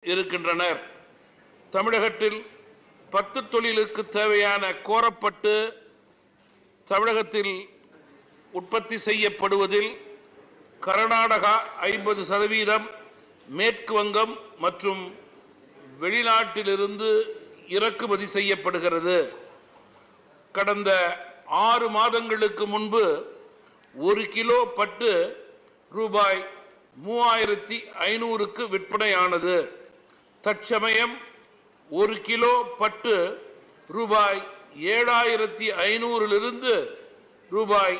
இருக்கின்றனர். தமிழகத்தில் 10 தொழிலுக்கு தேவையான கோரப்பட்டு தமிழகத்தில் உற்பத்தி செய்யப்படுவதில் கர்நாடகா 50%, மேற்கு வங்கம் மற்றும் வெளிநாட்டிலிருந்து இறக்குமதி செய்யப்படுகிறது. கடந்த 6 மாதங்களுக்கு முன்பு 1 கிலோ பட்டு ரூபாய் 3500க்கு விற்பனையானது. தற்சமயம் 1 கிலோ பட்டு ரூபாய் 7500லிருந்து ரூபாய்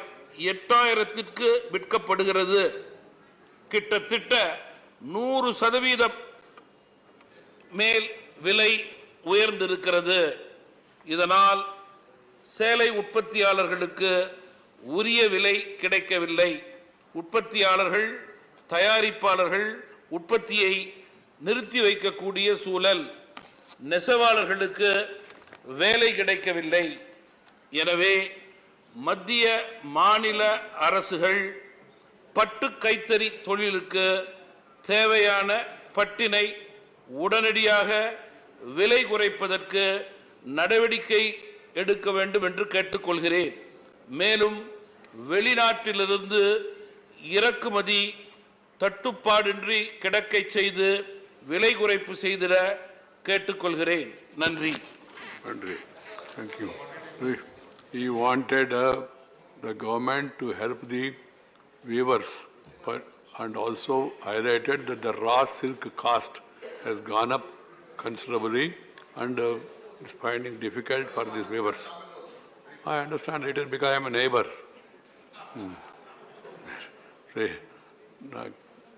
8000க்கு விற்கப்படுகிறது. கிட்டத்தட்ட 100% மேல் விலை உயர்ந்திருக்கிறது. இதனால் சேலை உற்பத்தியாளர்களுக்கு உரிய விலை கிடைக்கவில்லை. உற்பத்தியாளர்கள், தயாரிப்பாளர்கள் உற்பத்தியை நிறுத்தி வைக்கக்கூடிய சூழல், நெசவாளர்களுக்கு வேலை கிடைக்கவில்லை. எனவே மத்திய மாநில அரசுகள் பட்டு கைத்தறி தொழிலுக்கு தேவையான பட்டினை உடனடியாக விலை குறைப்பதற்கு நடவடிக்கை எடுக்க வேண்டும் என்று கேட்டுக்கொள்கிறேன். மேலும் வெளிநாட்டிலிருந்து இறக்குமதி தட்டுப்பாடின்றி கிடைக்கை செய்து விலை குறைப்பு செய்திட கேட்டுக்கொள்கிறேன். நன்றி. நன்றி. Thank you. He wanted the government to help the weavers, and also highlighted that the raw silk cost has gone up considerably and is finding difficult for these weavers. I understand it is because I am a neighbor. Say,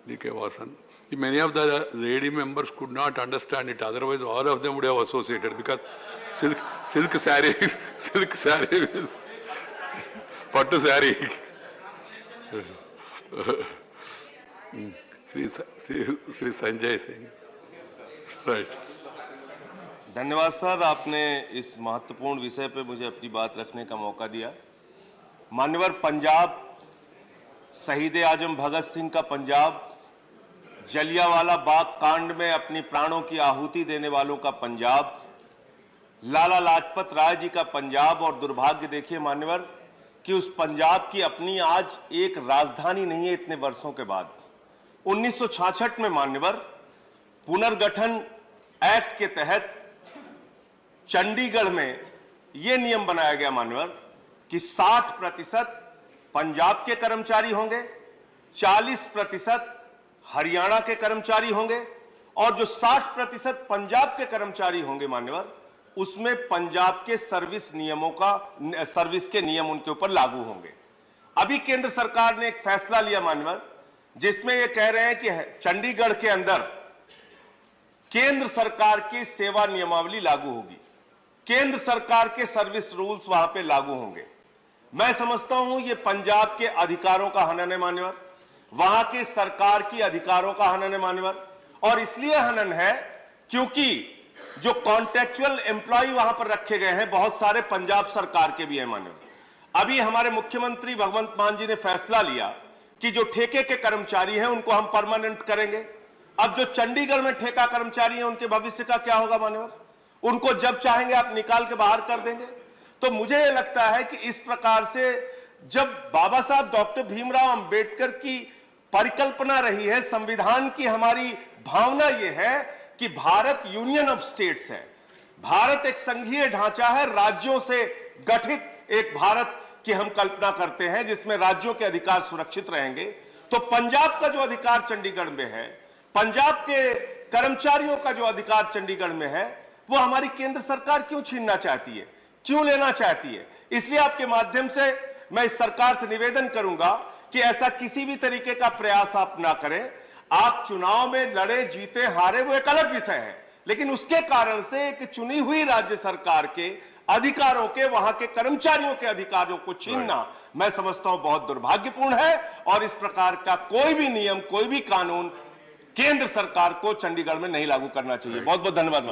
D.K. Vasan. Many of the lady members could not understand it. Otherwise, all of them would have associated, because silk sarees, pattu saree. Sri Sanjay Singh. Right. धन्यवाद sir, आपने इस महत्वपूर्ण विषय पे मुझे अपनी बात रखने का मौका दिया। मान्यवर, पंजाब, शहीद आजम भगत सिंह का पंजाब, जलियांवाला बाग कांड में अपनी प्राणों की आहुति देने वालों का पंजाब, लाला लाजपत राय जी का पंजाब, और दुर्भाग्य देखिए मान्यवर कि उस पंजाब की अपनी आज एक राजधानी नहीं है इतने वर्षों के बाद। 1966 में मान्यवर पुनर्गठन एक्ट के तहत चंडीगढ़ में यह नियम बनाया गया मान्यवर कि 60% पंजाब के कर्मचारी होंगे, 40% हरियाणा के कर्मचारी होंगे, और जो 60% पंजाब के कर्मचारी होंगे मान्यवर, उसमें पंजाब के सर्विस के नियम उनके ऊपर लागू होंगे। अभी केंद्र सरकार ने एक फैसला लिया मान्यवर, जिसमें यह कह रहे हैं कि चंडीगढ़ के अंदर केंद्र सरकार की सेवा नियमावली लागू होगी, केंद्र सरकार के सर्विस रूल्स वहां पे लागू होंगे। मैं समझता हूं ये पंजाब के अधिकारों का हनन है मान्यवर, वहां की सरकार की अधिकारों का हनन है मान्यवर, और इसलिए हनन है क्योंकि जो कॉन्ट्रेक्चुअल एम्प्लॉय वहां पर रखे गए हैं बहुत सारे पंजाब सरकार के भी हैं मान्यवर। अभी हमारे मुख्यमंत्री भगवंत मान जी ने फैसला लिया कि जो ठेके के कर्मचारी हैं उनको हम परमानेंट करेंगे। अब जो चंडीगढ़ में ठेका कर्मचारी हैं उनके भविष्य का क्या होगा मान्यवर? उनको जब चाहेंगे आप निकाल के बाहर कर देंगे। तो मुझे यह लगता है कि इस प्रकार से जब बाबा साहब डॉक्टर भीमराव अंबेडकर की परिकल्पना रही है, संविधान की हमारी भावना यह है कि भारत यूनियन ऑफ स्टेट्स है, भारत एक संघीय ढांचा है, राज्यों से गठित एक भारत की हम कल्पना करते हैं जिसमें राज्यों के अधिकार सुरक्षित रहेंगे। तो पंजाब का जो अधिकार चंडीगढ़ में है, पंजाब के कर्मचारियों का जो अधिकार चंडीगढ़ में है, वो हमारी केंद्र सरकार क्यों छीनना चाहती है, क्यों लेना चाहती है? इसलिए आपके माध्यम से मैं इस सरकार से निवेदन करूंगा कि ऐसा किसी भी तरीके का प्रयास आप ना करें। आप चुनाव में लड़े, जीते, हारे, वो एक अलग विषय है, लेकिन उसके कारण से एक चुनी हुई राज्य सरकार के अधिकारों के, वहां के कर्मचारियों के अधिकारों को छीनना मैं समझता हूं बहुत दुर्भाग्यपूर्ण है, और इस प्रकार का कोई भी नियम, कोई भी कानून केंद्र सरकार को चंडीगढ़ में नहीं लागू करना चाहिए। बहुत बहुत धन्यवाद।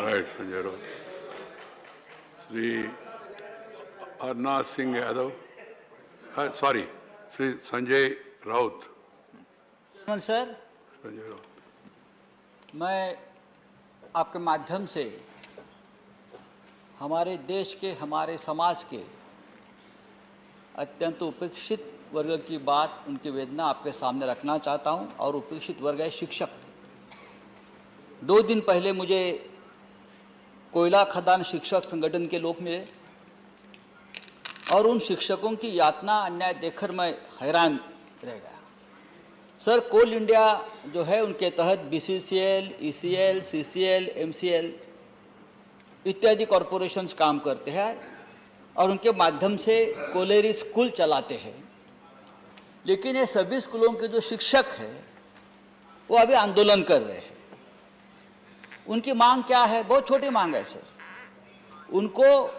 श्री अरनाथ सिंह यादव, सॉरी, श्री संजय राउत। सर, संजय राउत। मैं आपके माध्यम से हमारे देश के, हमारे समाज के अत्यंत उपेक्षित वर्ग की बात, उनकी वेदना आपके सामने रखना चाहता हूं। और उपेक्षित वर्ग है शिक्षक। 2 दिन पहले मुझे कोयला खदान शिक्षक संगठन के लोग मिले और उन शिक्षकों की यातना, अन्याय देखकर मैं हैरान रह गया। सर, कोल इंडिया जो है उनके तहत BCCL, ECL, CCL, MCL इत्यादि कॉरपोरेशंस काम करते हैं और उनके माध्यम से कोलेरी स्कूल चलाते हैं। लेकिन ये सभी स्कूलों के जो शिक्षक हैं वो अभी आंदोलन कर रहे हैं। उनकी मांग क्या है? बहुत छोटी मांग है सर। उनको,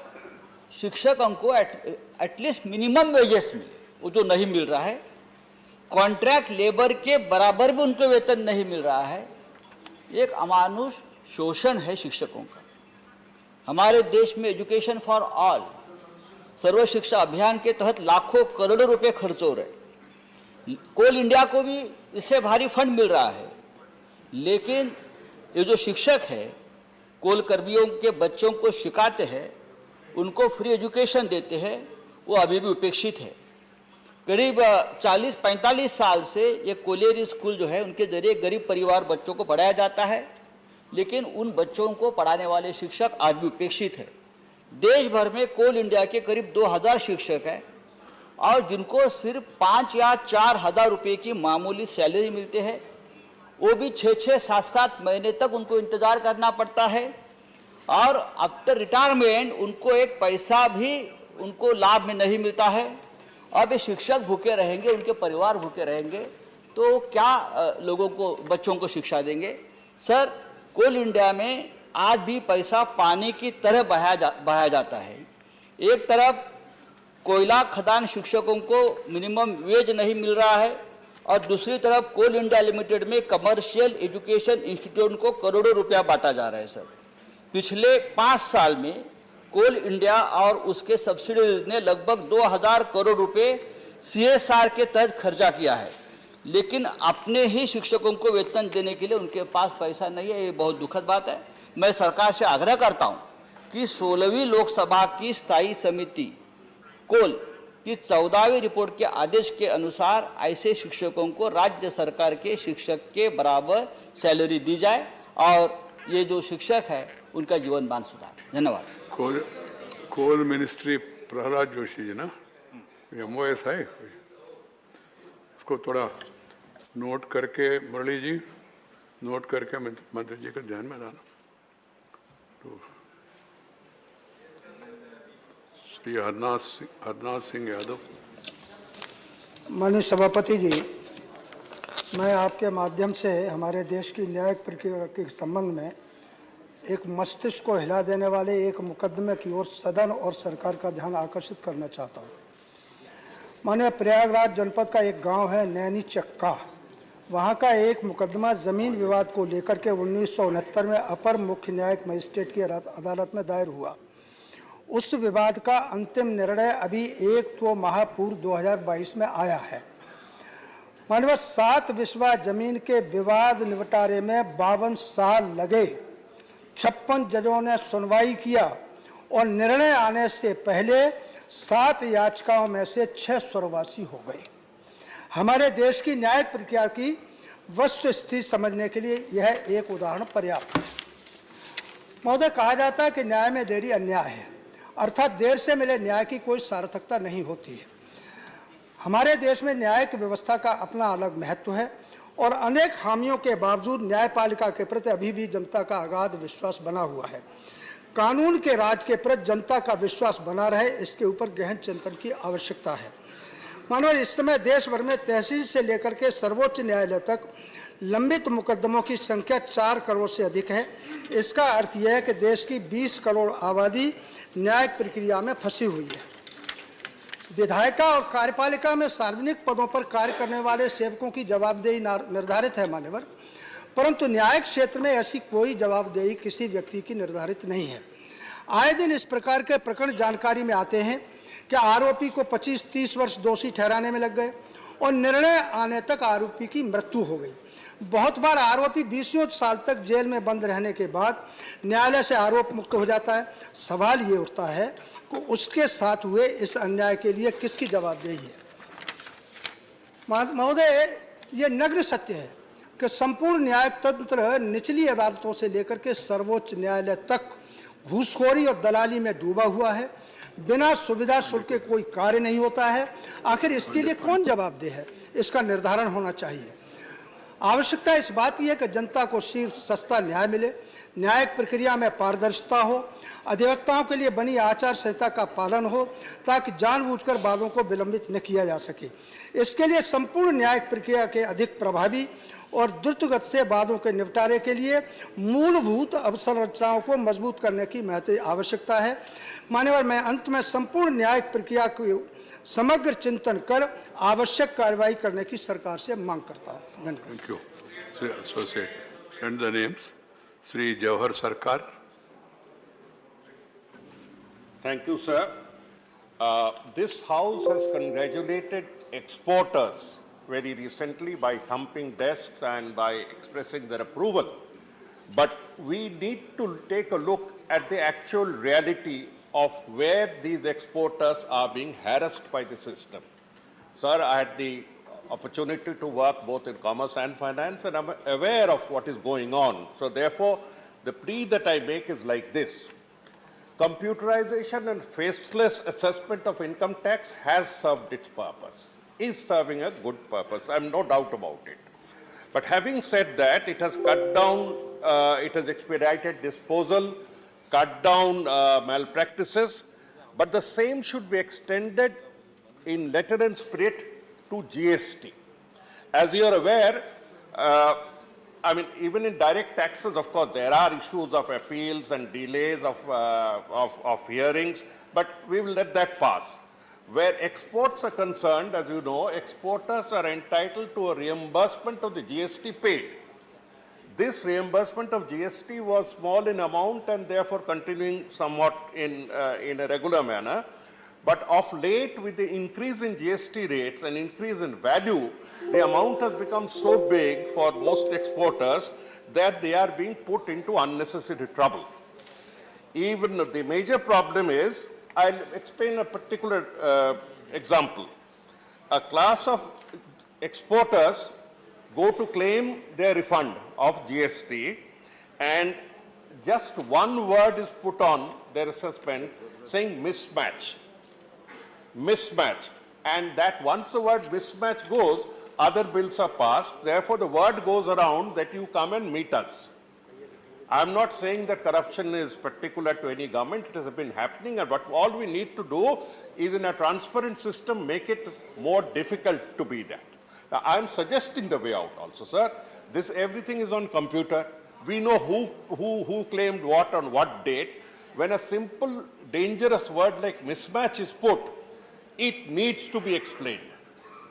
शिक्षकों को एटलीस्ट मिनिमम वेजेस मिले, वो जो नहीं मिल रहा है। कॉन्ट्रैक्ट लेबर के बराबर भी उनको वेतन नहीं मिल रहा है। एक अमानुष शोषण है शिक्षकों का। हमारे देश में एजुकेशन फॉर ऑल, सर्व शिक्षा अभियान के तहत लाखों करोड़ों रुपए खर्च हो रहे। कोल इंडिया को भी इससे भारी फंड मिल रहा है, लेकिन ये जो शिक्षक है, कोल कर्मियों के बच्चों को सिखाते हैं, उनको फ्री एजुकेशन देते हैं, वो अभी भी उपेक्षित है। करीब 40-45 साल से ये कोलेरी स्कूल जो है उनके जरिए गरीब परिवार बच्चों को पढ़ाया जाता है, लेकिन उन बच्चों को पढ़ाने वाले शिक्षक आज भी उपेक्षित है। देश भर में कोल इंडिया के करीब 2000 शिक्षक हैं और जिनको सिर्फ 5 या 4 हज़ार रुपये की मामूली सैलरी मिलते हैं। वो भी 6-6, 7-7 महीने तक उनको इंतजार करना पड़ता है और आफ्टर रिटायरमेंट उनको एक पैसा भी उनको लाभ में नहीं मिलता है। अब ये शिक्षक भूखे रहेंगे, उनके परिवार भूखे रहेंगे, तो क्या लोगों को, बच्चों को शिक्षा देंगे? सर, कोल इंडिया में आज भी पैसा पानी की तरह बहाया जाता है। एक तरफ कोयला खदान शिक्षकों को मिनिमम वेज नहीं मिल रहा है और दूसरी तरफ कोल इंडिया लिमिटेड में कमर्शियल एजुकेशन इंस्टीट्यूट को करोड़ों रुपया बांटा जा रहा है। सर, पिछले 5 साल में कोल इंडिया और उसके सब्सिडीज ने लगभग 2000 करोड़ रुपए CSR के तहत खर्चा किया है, लेकिन अपने ही शिक्षकों को वेतन देने के लिए उनके पास पैसा नहीं है। ये बहुत दुखद बात है। मैं सरकार से आग्रह करता हूं कि 16वीं लोकसभा की स्थायी समिति कोल की 14वीं रिपोर्ट के आदेश के अनुसार ऐसे शिक्षकों को राज्य सरकार के शिक्षक के बराबर सैलरी दी जाए और ये जो शिक्षक है उनका जीवन मान सुधार। धन्यवाद। कोल मिनिस्ट्री प्रहलाद जोशी जी ना, MOS है, उसको थोड़ा नोट करके, मुरली जी नोट करके मंत्री जी के ध्यान में लाना। तो श्री हरनाथ सिंह यादव। माननीय सभापति जी, मैं आपके माध्यम से हमारे देश की न्यायिक प्रक्रिया के संबंध में एक मस्तिष्क को हिला देने वाले एक मुकदमे की ओर सदन और सरकार का ध्यान आकर्षित करना चाहता हूँ। माननीय, प्रयागराज जनपद का एक गांव है नैनी चक्का। वहाँ का एक मुकदमा जमीन विवाद को लेकर के 1969 में अपर मुख्य न्यायिक मजिस्ट्रेट की अदालत में दायर हुआ। उस विवाद का अंतिम निर्णय अभी 1 माह पूर्व 2022 में आया है। माननीय, 7 विस्वा जमीन के विवाद निपटारे में 52 साल लगे। 56 जजों ने सुनवाई किया और निर्णय आने से पहले 7 याचिकाओं में से 6 स्वर्गवासी हो गए। हमारे देश की न्यायिक प्रक्रिया की वस्तु स्थिति समझने के लिए यह एक उदाहरण पर्याप्त है। महोदय, कहा जाता है कि न्याय में देरी अन्याय है, अर्थात देर से मिले न्याय की कोई सार्थकता नहीं होती है। हमारे देश में न्यायिक व्यवस्था का अपना अलग महत्व है और अनेक खामियों के बावजूद न्यायपालिका के प्रति अभी भी जनता का अगाध विश्वास बना हुआ है। कानून के राज के प्रति जनता का विश्वास बना रहे, इसके ऊपर गहन चिंतन की आवश्यकता है। माननीय, इस समय देश भर में तहसील से लेकर के सर्वोच्च न्यायालय तक लंबित मुकदमों की संख्या 4 करोड़ से अधिक है। इसका अर्थ यह है कि देश की 20 करोड़ आबादी न्यायिक प्रक्रिया में फंसी हुई है। विधायिका और कार्यपालिका में सार्वजनिक पदों पर कार्य करने वाले सेवकों की जवाबदेही निर्धारित है मान्यवर, परंतु न्यायिक क्षेत्र में ऐसी कोई जवाबदेही किसी व्यक्ति की निर्धारित नहीं है। आए दिन इस प्रकार के प्रकरण जानकारी में आते हैं कि आरोपी को 25-30 वर्ष दोषी ठहराने में लग गए और निर्णय आने तक आरोपी की मृत्यु हो गई। बहुत बार आरोपी 20 साल तक जेल में बंद रहने के बाद न्यायालय से आरोप मुक्त हो जाता है। सवाल ये उठता है कि उसके साथ हुए इस अन्याय के लिए किसकी जवाबदेही है। महोदय, ये नग्न सत्य है कि संपूर्ण न्यायिक तंत्र निचली अदालतों से लेकर के सर्वोच्च न्यायालय तक घूसखोरी और दलाली में डूबा हुआ है। बिना सुविधा शुल्क के कोई कार्य नहीं होता है। आखिर इसके लिए कौन जवाबदेह है, इसका निर्धारण होना चाहिए। आवश्यकता इस बात की है कि जनता को शीघ्र सस्ता न्याय मिले, न्यायिक प्रक्रिया में पारदर्शिता हो, अधिवक्ताओं के लिए बनी आचार संहिता का पालन हो ताकि जानबूझकर वादों को विलंबित न किया जा सके। इसके लिए संपूर्ण न्यायिक प्रक्रिया के अधिक प्रभावी और द्रुतगति से वादों के निपटारे के लिए मूलभूत अवसंरचनाओं को मजबूत करने की महत्वपूर्ण आवश्यकता है। मान्यवर, मैं अंत में संपूर्ण न्यायिक प्रक्रिया को समग्र चिंतन कर आवश्यक कार्रवाई करने की सरकार से मांग करता हूं। धन्यवाद। Thank you. Sri Associate, send the names. Sri Jawahar Sarkar. Thank you, sir. This House has congratulated exporters very recently by thumping desks and by expressing their approval. But we need to take a look at the actual reality of where these exporters are being harassed by the system. Sir, I had the opportunity to work both in commerce and finance, and I'm aware of what is going on. So therefore, the plea that I make is like this. Computerization and faceless assessment of income tax has served its purpose, is serving a good purpose. I have no doubt about it. But having said that, it has cut down, it has expedited disposal, cut down malpractices, but the same should be extended in letter and spirit to GST. As you are aware, I mean, even in direct taxes, of course, there are issues of appeals and delays of hearings, but we will let that pass. Where exports are concerned, as you know, exporters are entitled to a reimbursement of the GST paid. This reimbursement of GST was small in amount and therefore continuing somewhat in a regular manner. But of late, with the increase in GST rates and increase in value, the amount has become so big for most exporters that they are being put into unnecessary trouble. Even the major problem is, I'll explain a particular example. A class of exporters go to claim their refund of GST, and just one word is put on their assessment saying mismatch. Mismatch. And that once the word mismatch goes, other bills are passed. Therefore, the word goes around that you come and meet us. I'm not saying that corruption is particular to any government. It has been happening, and what all we need to do is, in a transparent system, make it more difficult to be that. Now, I'm suggesting the way out also, sir. This everything is on computer. We know who claimed what on what date. When a simple, dangerous word like mismatch is put, it needs to be explained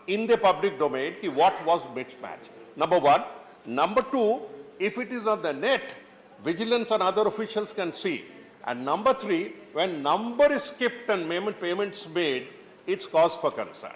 in the public domain what was mismatch. Number one. Number two, if it is on the net, vigilance and other officials can see. And number three, when number is skipped and payments made, it's cause for concern.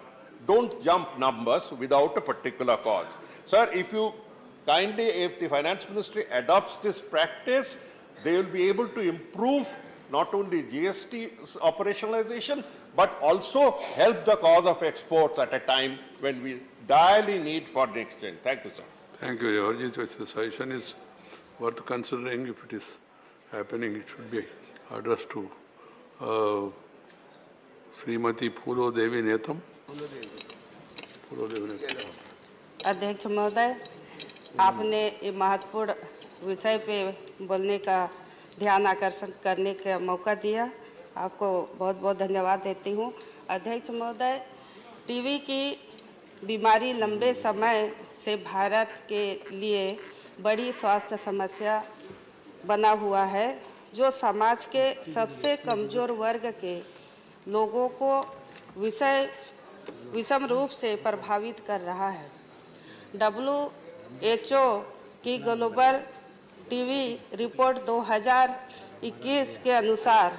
Don't jump numbers without a particular cause. Sir, if the Finance Ministry adopts this practice, they will be able to improve not only GST operationalization, but also help the cause of exports at a time when we direly need foreign exchange. Thank you, sir. Thank you, George. The suggestion is worth considering. If it is happening, it should be addressed to Srimati Phulo Devi Netam. अध्यक्ष महोदय, आपने ये महत्वपूर्ण विषय पे बोलने का ध्यान आकर्षण करने का मौका दिया, आपको बहुत बहुत धन्यवाद देती हूँ। अध्यक्ष महोदय, टीबी की बीमारी लंबे समय से भारत के लिए बड़ी स्वास्थ्य समस्या बना हुआ है, जो समाज के सबसे कमज़ोर वर्ग के लोगों को विषम रूप से प्रभावित कर रहा है। WHO की ग्लोबल टीबी रिपोर्ट 2021 के अनुसार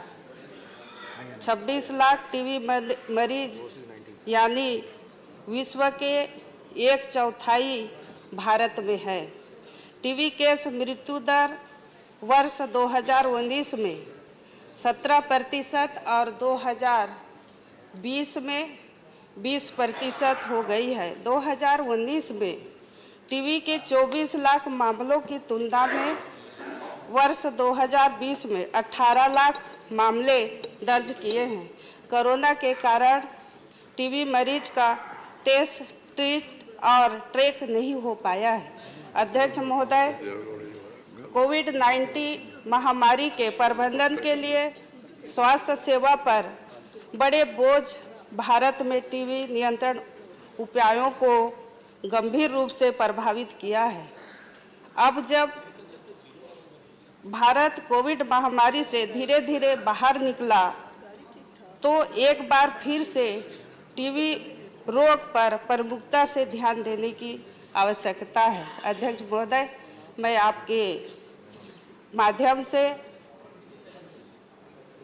26 लाख टीबी मरीज यानी विश्व के 1/4 भारत में है। टीबी केस मृत्यु दर वर्ष 2019 में 17% और 2020 में 20% हो गई है। 2019 में टीबी के 24 लाख मामलों की तुलना में वर्ष 2020 में 18 लाख मामले दर्ज किए हैं। कोरोना के कारण टीबी मरीज का टेस्ट, ट्रीट और ट्रैक नहीं हो पाया है। अध्यक्ष महोदय, कोविड-19 महामारी के प्रबंधन के लिए स्वास्थ्य सेवा पर बड़े बोझ भारत में टीबी नियंत्रण उपायों को गंभीर रूप से प्रभावित किया है। अब जब भारत कोविड महामारी से धीरे धीरे बाहर निकला तो एक बार फिर से टीबी रोग पर प्रमुखता से ध्यान देने की आवश्यकता है। अध्यक्ष महोदय, मैं आपके माध्यम से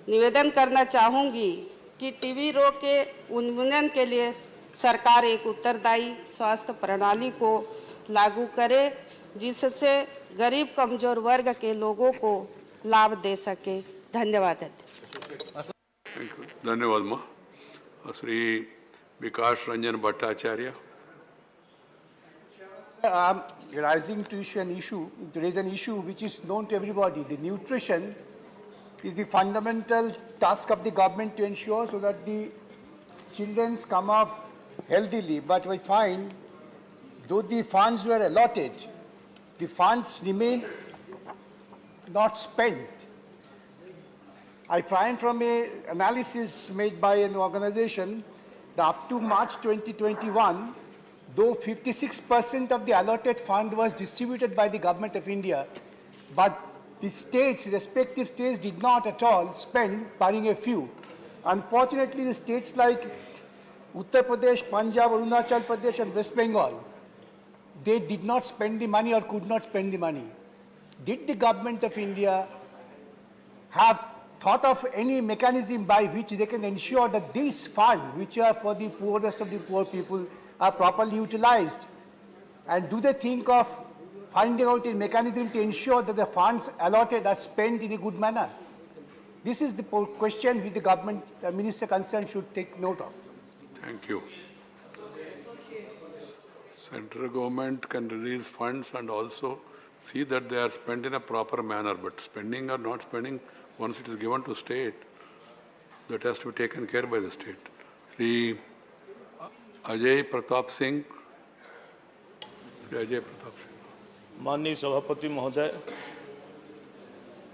निवेदन करना चाहूँगी कि टीबी रोग के उन्मूलन के लिए सरकार एक उत्तरदायी स्वास्थ्य प्रणाली को लागू करे, जिससे गरीब कमजोर वर्ग के लोगों को लाभ दे सके। धन्यवाद। धन्यवाद माँ। श्री विकास Ranjan Bhattacharya. I'm rising to raise an issue which is known to everybody. The nutrition is the fundamental task of the government to ensure so that the children come up healthily. But we find, though the funds were allotted, the funds remain not spent. I find from an analysis made by an organization that up to March 2021, though 56% of the allotted fund was distributed by the government of India, but the states, respective states, did not at all spend, barring a few. Unfortunately, the states like Uttar Pradesh, Punjab, Arunachal Pradesh, and West Bengal, they did not spend the money or could not spend the money. Did the government of India have thought of any mechanism by which they can ensure that these funds, which are for the poorest of the poor people, are properly utilized? And do they think of finding out a mechanism to ensure that the funds allotted are spent in a good manner? This is the question which the government minister concerned should take note of. Thank you. Central government can release funds and also see that they are spent in a proper manner, but spending or not spending, once it is given to state, that has to be taken care by the state. Sri Ajay Pratap Singh. Ajay Pratap Singh. माननीय सभापति महोदय,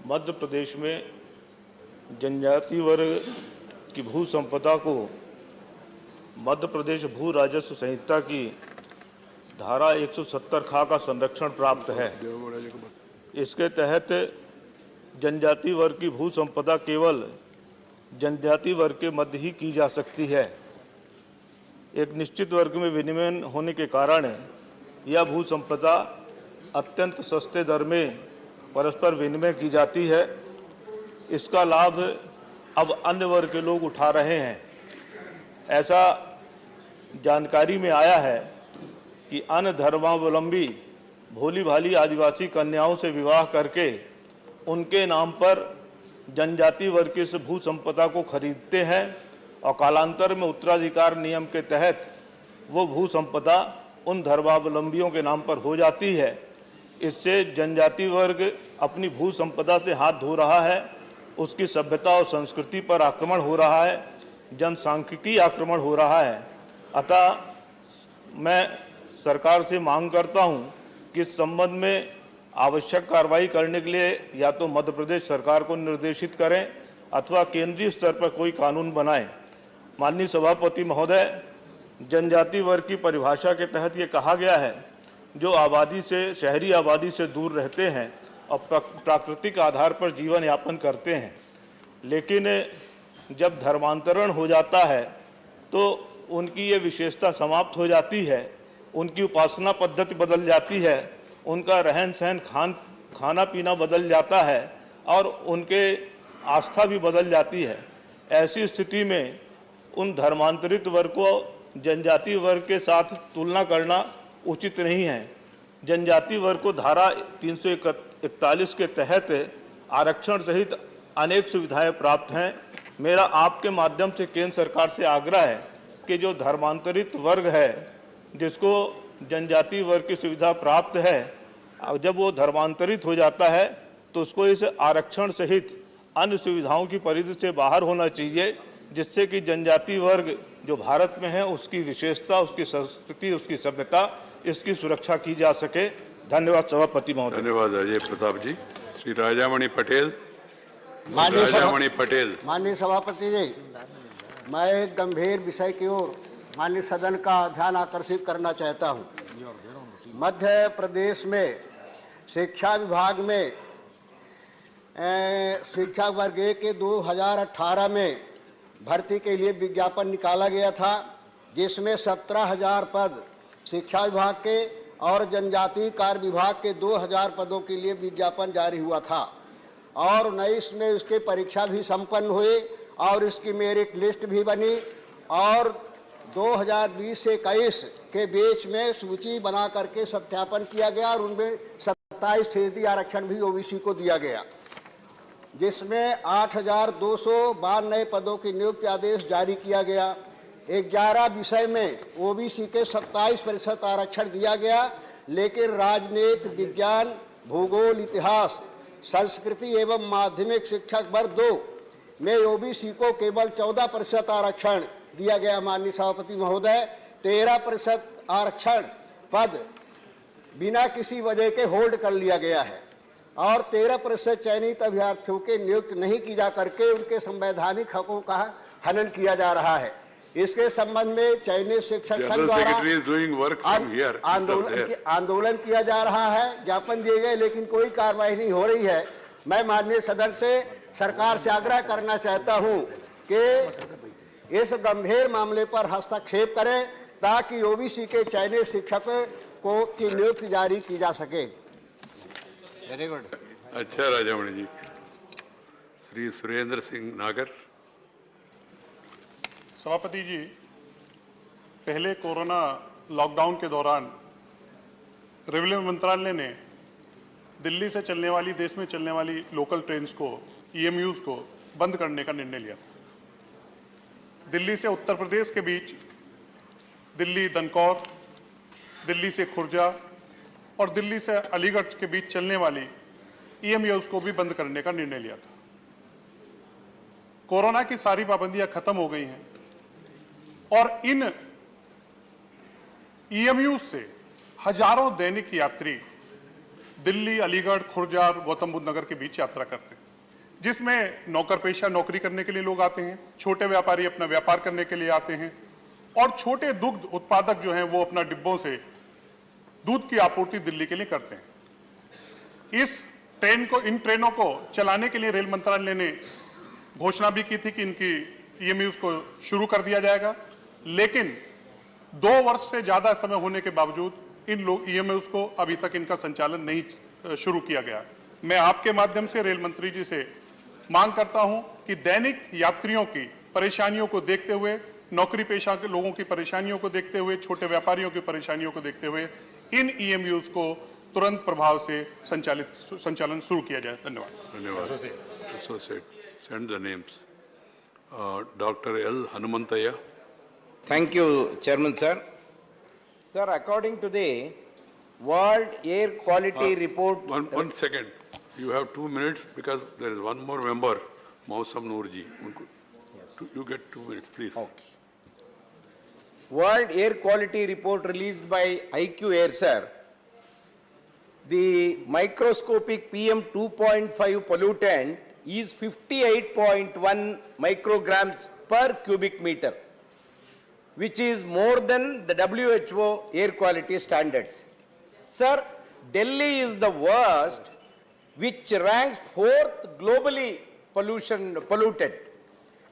मध्य प्रदेश में जनजाति वर्ग की भू संपदा को मध्य प्रदेश भू राजस्व संहिता की धारा 170 खा का संरक्षण प्राप्त है। इसके तहत जनजाति वर्ग की भू संपदा केवल जनजाति वर्ग के मध्य ही की जा सकती है। एक निश्चित वर्ग में विनिमय होने के कारण यह भू संपदा अत्यंत सस्ते दर में परस्पर विनिमय की जाती है। इसका लाभ अब अन्य वर्ग के लोग उठा रहे हैं। ऐसा जानकारी में आया है कि अन्य धर्मावलंबी भोली भाली आदिवासी कन्याओं से विवाह करके उनके नाम पर जनजाति वर्ग की से भू संपदा को खरीदते हैं और कालांतर में उत्तराधिकार नियम के तहत वो भू संपदा उन धर्मावलंबियों के नाम पर हो जाती है। इससे जनजाति वर्ग अपनी भू संपदा से हाथ धो रहा है, उसकी सभ्यता और संस्कृति पर आक्रमण हो रहा है, जनसांख्यिकी आक्रमण हो रहा है। अतः मैं सरकार से मांग करता हूं कि इस संबंध में आवश्यक कार्रवाई करने के लिए या तो मध्य प्रदेश सरकार को निर्देशित करें अथवा केंद्रीय स्तर पर कोई कानून बनाएं। माननीय सभापति महोदय, जनजाति वर्ग की परिभाषा के तहत ये कहा गया है जो आबादी से, शहरी आबादी से दूर रहते हैं और प्राकृतिक आधार पर जीवन यापन करते हैं। लेकिन जब धर्मांतरण हो जाता है तो उनकी ये विशेषता समाप्त हो जाती है, उनकी उपासना पद्धति बदल जाती है, उनका रहन सहन खाना पीना बदल जाता है और उनके आस्था भी बदल जाती है। ऐसी स्थिति में उन धर्मांतरित वर्ग को जनजाति वर्ग के साथ तुलना करना उचित नहीं है। जनजाति वर्ग को धारा 341 के तहत आरक्षण सहित अनेक सुविधाएं प्राप्त हैं। मेरा आपके माध्यम से केंद्र सरकार से आग्रह है कि जो धर्मांतरित वर्ग है, जिसको जनजाति वर्ग की सुविधा प्राप्त है, जब वो धर्मांतरित हो जाता है तो उसको इस आरक्षण सहित अन्य सुविधाओं की परिधि से बाहर होना चाहिए, जिससे कि जनजाति वर्ग जो भारत में है उसकी विशेषता, उसकी संस्कृति, उसकी सभ्यता, इसकी सुरक्षा की जा सके। धन्यवाद सभापति महोदय। धन्यवाद अजय प्रताप जी। श्री राजामणि पटेल। राजामणि पटेल। माननीय सभापति जी, मैं एक गंभीर विषय की ओर माननीय सदन का ध्यान आकर्षित करना चाहता हूं। मध्य प्रदेश में शिक्षा विभाग में शिक्षा वर्ग 1 के 2018 में भर्ती के लिए विज्ञापन निकाला गया था, जिसमें 17,000 पद शिक्षा विभाग के और जनजातीय कार्य विभाग के 2,000 पदों के लिए विज्ञापन जारी हुआ था और 19 में उसकी परीक्षा भी संपन्न हुई और इसकी मेरिट लिस्ट भी बनी और 2020 से 21 के बीच में सूची बना करके सत्यापन किया गया और उनमें 27% आरक्षण भी ओबीसी को दिया गया, जिसमें 8,292 नए पदों की नियुक्ति आदेश जारी किया गया। 11 विषय में ओबीसी के 27% आरक्षण दिया गया, लेकिन राजनीति, विज्ञान, भूगोल, इतिहास, संस्कृति एवं माध्यमिक शिक्षक वर्ग 2 में ओबीसी को केवल 14% आरक्षण दिया गया। माननीय सभापति महोदय, 13% आरक्षण पद बिना किसी वजह के होल्ड कर लिया गया है और 13% चयनित अभ्यर्थियों के नियुक्त नहीं की जा करके उनके संवैधानिक हकों का हनन किया जा रहा है। इसके संबंध में चयनित शिक्षक संघ द्वारा आंदोलन किया जा रहा है, ज्ञापन दिए गए, लेकिन कोई कार्रवाई नहीं हो रही है। मैं माननीय सदन से सरकार से आग्रह करना चाहता हूं कि इस गंभीर मामले पर हस्तक्षेप करें ताकि ओबीसी के चयनित शिक्षकों को की नियुक्ति जारी की जा सके। Very good. अच्छा राजामणि जी। श्री सुरेंद्र सिंह नागर। सभापति जी, पहले कोरोना लॉकडाउन के दौरान रेलवे मंत्रालय ने दिल्ली से चलने वाली, देश में चलने वाली लोकल ट्रेन्स को, ईएमयूज को बंद करने का निर्णय लिया। दिल्ली से उत्तर प्रदेश के बीच दिल्ली दनकौर, दिल्ली से खुर्जा और दिल्ली से अलीगढ़ के बीच चलने वाली ईएमयूज को भी बंद करने का निर्णय लिया था। कोरोना की सारी पाबंदियां खत्म हो गई हैं और इन ईएमयूज से हजारों दैनिक यात्री दिल्ली, अलीगढ़, खुर्जा और गौतम बुद्ध नगर के बीच यात्रा करते हैं, जिसमें नौकर पेशा नौकरी करने के लिए लोग आते हैं, छोटे व्यापारी अपना व्यापार करने के लिए आते हैं और छोटे दुग्ध उत्पादक जो हैं वो अपना डिब्बों से दूध की आपूर्ति दिल्ली के लिए करते हैं। इन ट्रेनों को चलाने के लिए रेल मंत्रालय ने घोषणा भी की थी कि इनकी ईएमयूज को शुरू कर दिया जाएगा, लेकिन 2 वर्ष से ज्यादा समय होने के बावजूद इन लोग ईएमयूज को अभी तक इनका संचालन नहीं शुरू किया गया। मैं आपके माध्यम से रेल मंत्री जी से मांग करता हूं कि दैनिक यात्रियों की परेशानियों को देखते हुए, नौकरी पेशा के लोगों की परेशानियों को देखते हुए, छोटे व्यापारियों की परेशानियों को देखते हुए इन ईएमयूज को तुरंत प्रभाव से संचालन शुरू किया जाए। धन्यवाद। Send the names. Dr. L. Hanumanthaya. Thank you, Chairman sir. Sir, according to the World Air Quality Report... One second. You have 2 minutes because there is one more member, Mausam Noorji. Yes. You get 2 minutes, please. Okay. World Air Quality Report released by IQ Air, sir. The microscopic PM 2.5 pollutant is 58.1 micrograms per cubic meter, which is more than the WHO air quality standards. Sir, Delhi is the worst, which ranks 4th globally polluted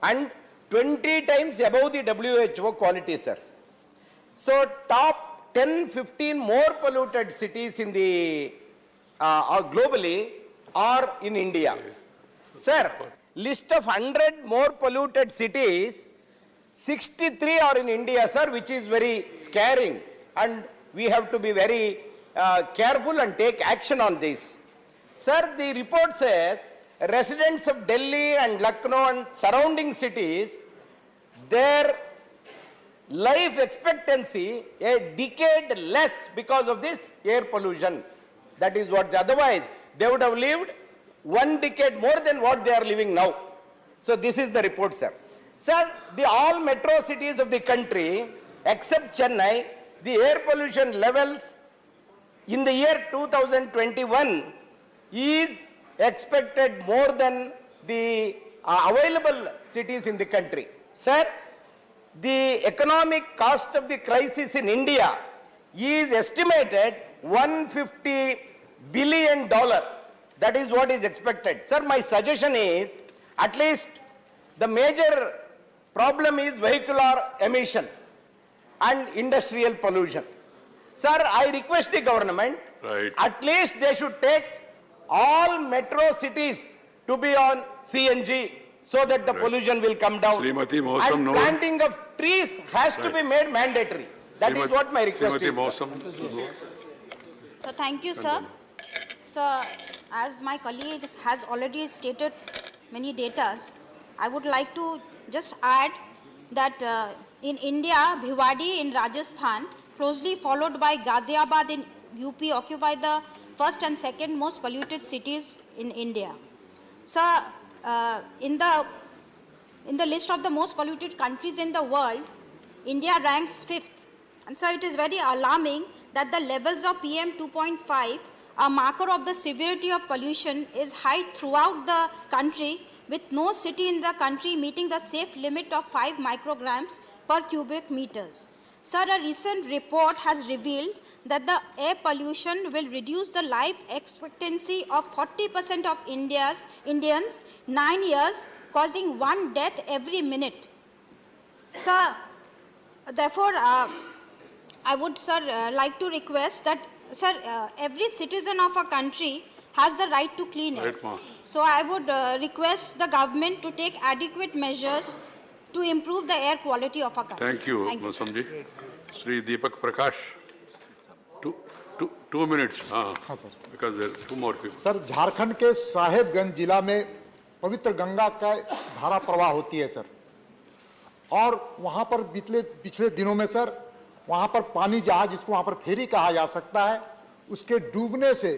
and 20 times above the WHO quality, sir. So, top 10-15 more polluted cities in the globally are in India. Sir, list of 100 more polluted cities, 63 are in India, sir, which is very scaring, and we have to be very careful and take action on this. Sir, the report says residents of Delhi and Lucknow and surrounding cities, their life expectancy a decade less because of this air pollution. That is what, otherwise they would have lived 1 decade more than what they are living now. So this is the report, sir. Sir, all metro cities of the country except Chennai, the air pollution levels in the year 2021 is expected more than the available cities in the country. Sir, the economic cost of the crisis in India is estimated $150 billion. That is what is expected. Sir, my suggestion is, at least the major problem is vehicular emission and industrial pollution. Sir, I request the government, at least they should take all metro cities to be on CNG so that the pollution will come down. And planting of trees has to be made mandatory. That is what my request is. So thank you, sir. So as my colleague has already stated many datas, I would like to just add that in India, Bhiwadi in Rajasthan, closely followed by Ghaziabad in UP, occupy the first and second most polluted cities in India. So in the list of the most polluted countries in the world, India ranks 5th. And so it is very alarming that the levels of PM 2.5, a marker of the severity of pollution, is high throughout the country, with no city in the country meeting the safe limit of 5 micrograms per cubic meters. Sir, a recent report has revealed that the air pollution will reduce the life expectancy of 40% of Indians 9 years, causing 1 death every minute. Sir, therefore, I would, sir, like to request that, sir, every citizen of a country has the right to clean air. So I would request the government to take adequate measures to improve the air quality of our country. Thank you, Mosam ji. Shri Deepak Prakash, 2 minutes, because there are 2 more people. Sir, Jharkhand के साहेबगंज जिला में पवित्र गंगा का धारा प्रवाह होती है sir, और वहां पर पिछले दिनों में सर, वहां पर पानी जहाज, जिसको वहां पर फेरी कहा जा सकता है, उसके डूबने से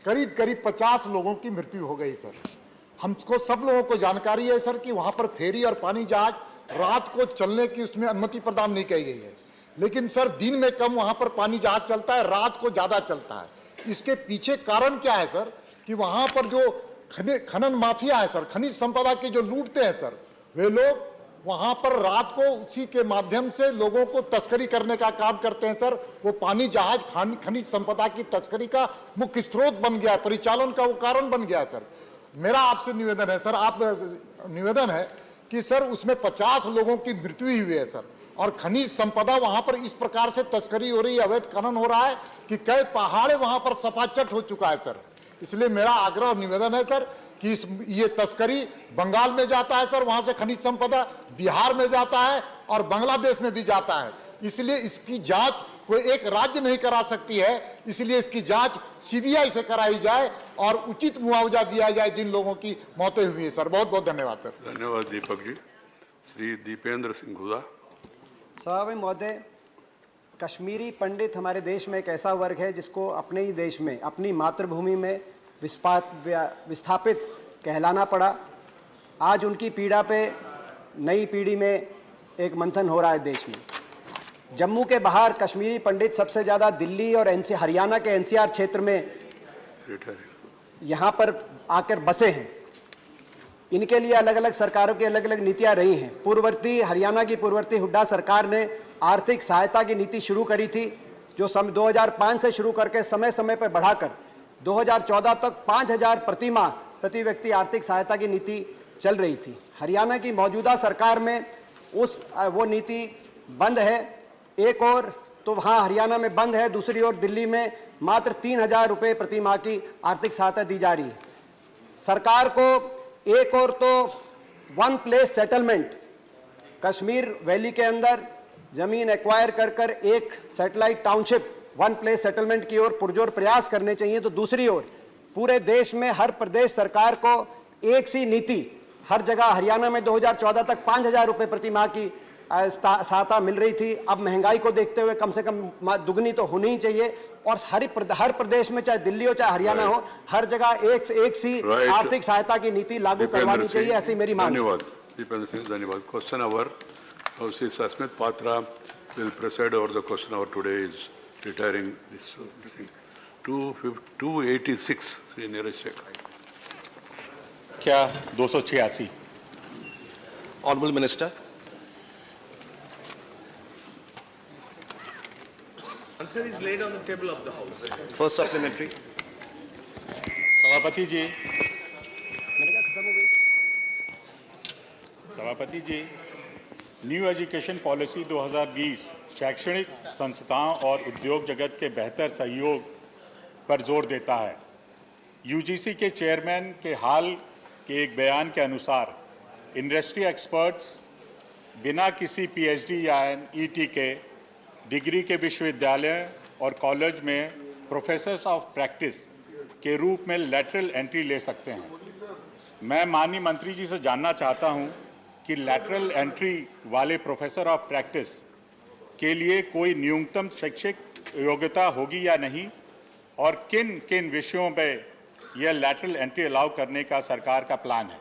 करीब 50 लोगों की मृत्यु हो गई सर। हमको सब लोगों को जानकारी है सर कि वहां पर फेरी और पानी जहाज रात को चलने की उसमें अनुमति प्रदान नहीं की गई है, लेकिन सर दिन में कम वहां पर पानी जहाज चलता है, रात को ज्यादा चलता है। इसके पीछे कारण क्या है सर कि वहां पर जो खनन माफिया है सर, खनिज संपदा के जो लूटते हैं सर, वे लोग वहां पर रात को उसी के माध्यम से लोगों को तस्करी करने का काम करते हैं सर। वो पानी जहाज खनिज संपदा की तस्करी का मुख्य स्रोत बन गया, परिचालन का वो कारण बन गया सर। मेरा आपसे निवेदन है सर, निवेदन है कि सर उसमें 50 लोगों की मृत्यु हुई है सर, और खनिज संपदा वहां पर इस प्रकार से तस्करी हो रही है, अवैध खनन हो रहा है कि कई पहाड़े वहां पर सफाचट हो चुका है सर। इसलिए मेरा आग्रह और निवेदन है सर कि ये तस्करी बंगाल में जाता है सर, वहां से खनिज संपदा बिहार में जाता है और बांग्लादेश में भी जाता है। इसलिए इसकी जांच कोई एक राज्य नहीं करा सकती है, इसलिए इसकी जांच सीबीआई से कराई जाए और उचित मुआवजा दिया जाए जिन लोगों की मौतें हुई है सर। बहुत बहुत धन्यवाद सर। धन्यवाद दीपक जी। श्री दीपेंद्र सिंह हुदा। साहब महोदय, कश्मीरी पंडित हमारे देश में एक ऐसा वर्ग है जिसको अपने ही देश में, अपनी मातृभूमि में विस्थापित कहलाना पड़ा। आज उनकी पीड़ा पे नई पीढ़ी में एक मंथन हो रहा है देश में। जम्मू के बाहर कश्मीरी पंडित सबसे ज़्यादा दिल्ली और हरियाणा के एनसीआर क्षेत्र में यहाँ पर आकर बसे हैं। इनके लिए अलग अलग सरकारों की अलग अलग नीतियाँ रही हैं। हरियाणा की पूर्ववर्ती हुड्डा सरकार ने आर्थिक सहायता की नीति शुरू करी थी, जो 2005 से शुरू करके समय समय पर बढ़ाकर 2014 तक 5,000 प्रति व्यक्ति आर्थिक सहायता की नीति चल रही थी। हरियाणा की मौजूदा सरकार में वो नीति बंद है। एक और तो वहाँ हरियाणा में बंद है, दूसरी ओर दिल्ली में मात्र 3,000 रुपये प्रति माह की आर्थिक सहायता दी जा रही है। सरकार को एक और तो 1 प्लेस सेटलमेंट, कश्मीर वैली के अंदर जमीन एक्वायर कर एक satellite township one place settlement की ओर पुरजोर प्रयास करने चाहिए, तो दूसरी ओर पूरे देश में हर प्रदेश सरकार को एक सी नीति, हर जगह हरियाणा में 2014 तक 5,000 रुपए प्रति माह की सहायता मिल रही थी। अब महंगाई को देखते हुए कम से कम दुगनी तो होनी ही चाहिए, और हर प्रदेश में, चाहे दिल्ली हो चाहे हरियाणा हो, हर जगह एक सी आर्थिक सहायता की नीति लागू करवानी चाहिए, ऐसी मेरी मांग है। धन्यवाद दीपेंद्र सिंह, धन्यवाद। Question hour Sasmit Patra will preside over the question hour today. Is retiring this thing. 286 nearest check. क्या 286? Honorable Minister. Answer is laid on the table of the House. First supplementary. सभापति जी, न्यू एजुकेशन पॉलिसी 2020 शैक्षणिक संस्थाओं और उद्योग जगत के बेहतर सहयोग पर जोर देता है। यूजीसी के चेयरमैन के हाल के एक बयान के अनुसार इंडस्ट्री एक्सपर्ट्स बिना किसी पीएचडी या एनईटी के डिग्री के विश्वविद्यालय और कॉलेज में प्रोफेसर्स ऑफ प्रैक्टिस के रूप में लैटरल एंट्री ले सकते हैं। मैं माननीय मंत्री जी से जानना चाहता हूं कि लैटरल एंट्री वाले प्रोफेसर ऑफ प्रैक्टिस के लिए कोई न्यूनतम शैक्षिक योग्यता होगी या नहीं, और किन किन विषयों में यह लैटरल एंट्री अलाउ करने का सरकार का प्लान है।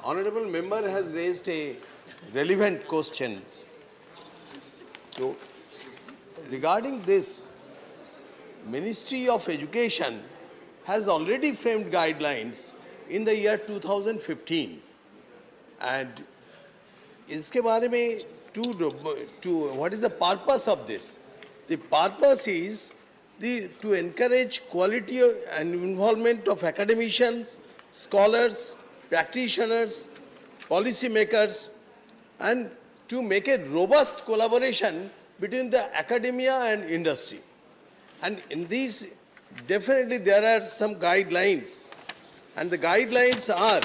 Honorable member has raised a relevant question. So, regarding this, Ministry of Education has already framed guidelines in the year 2015, and iske baare mein what is the purpose of this? The purpose is to encourage quality and involvement of academicians, scholars, practitioners, policy makers, and to make a robust collaboration between the academia and industry. And in these, definitely there are some guidelines, and the guidelines are,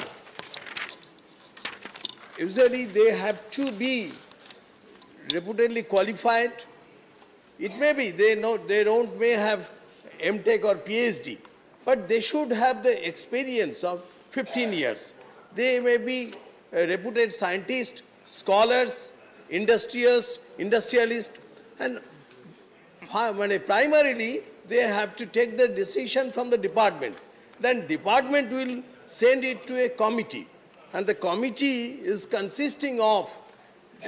usually they have to be reputedly qualified. It may be they may have MTech or PhD, but they should have the experience of 15 years. They may be reputed scientists, scholars, industrialists, and primarily they have to take the decision from the department. Then department will send it to a committee, and the committee is consisting of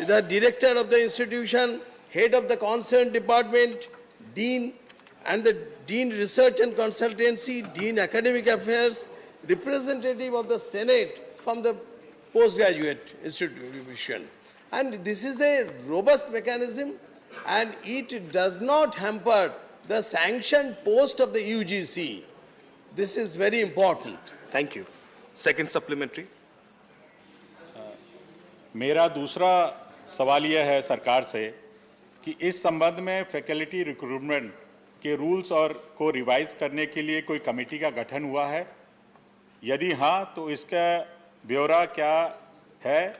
the director of the institution, head of the concerned department, dean, and the dean research and consultancy, dean academic affairs, representative of the Senate from the postgraduate institution. And this is a robust mechanism, and it does not hamper the sanctioned post of the UGC. This is very important. Thank you. Second supplementary. मेरा दूसरा सवाल यह है सरकार से कि इस संबंध में फैकल्टी रिक्रूटमेंट के रूल्स और को रिवाइज करने के लिए कोई कमेटी का गठन हुआ है? यदि हाँ, तो इसका ब्यौरा क्या है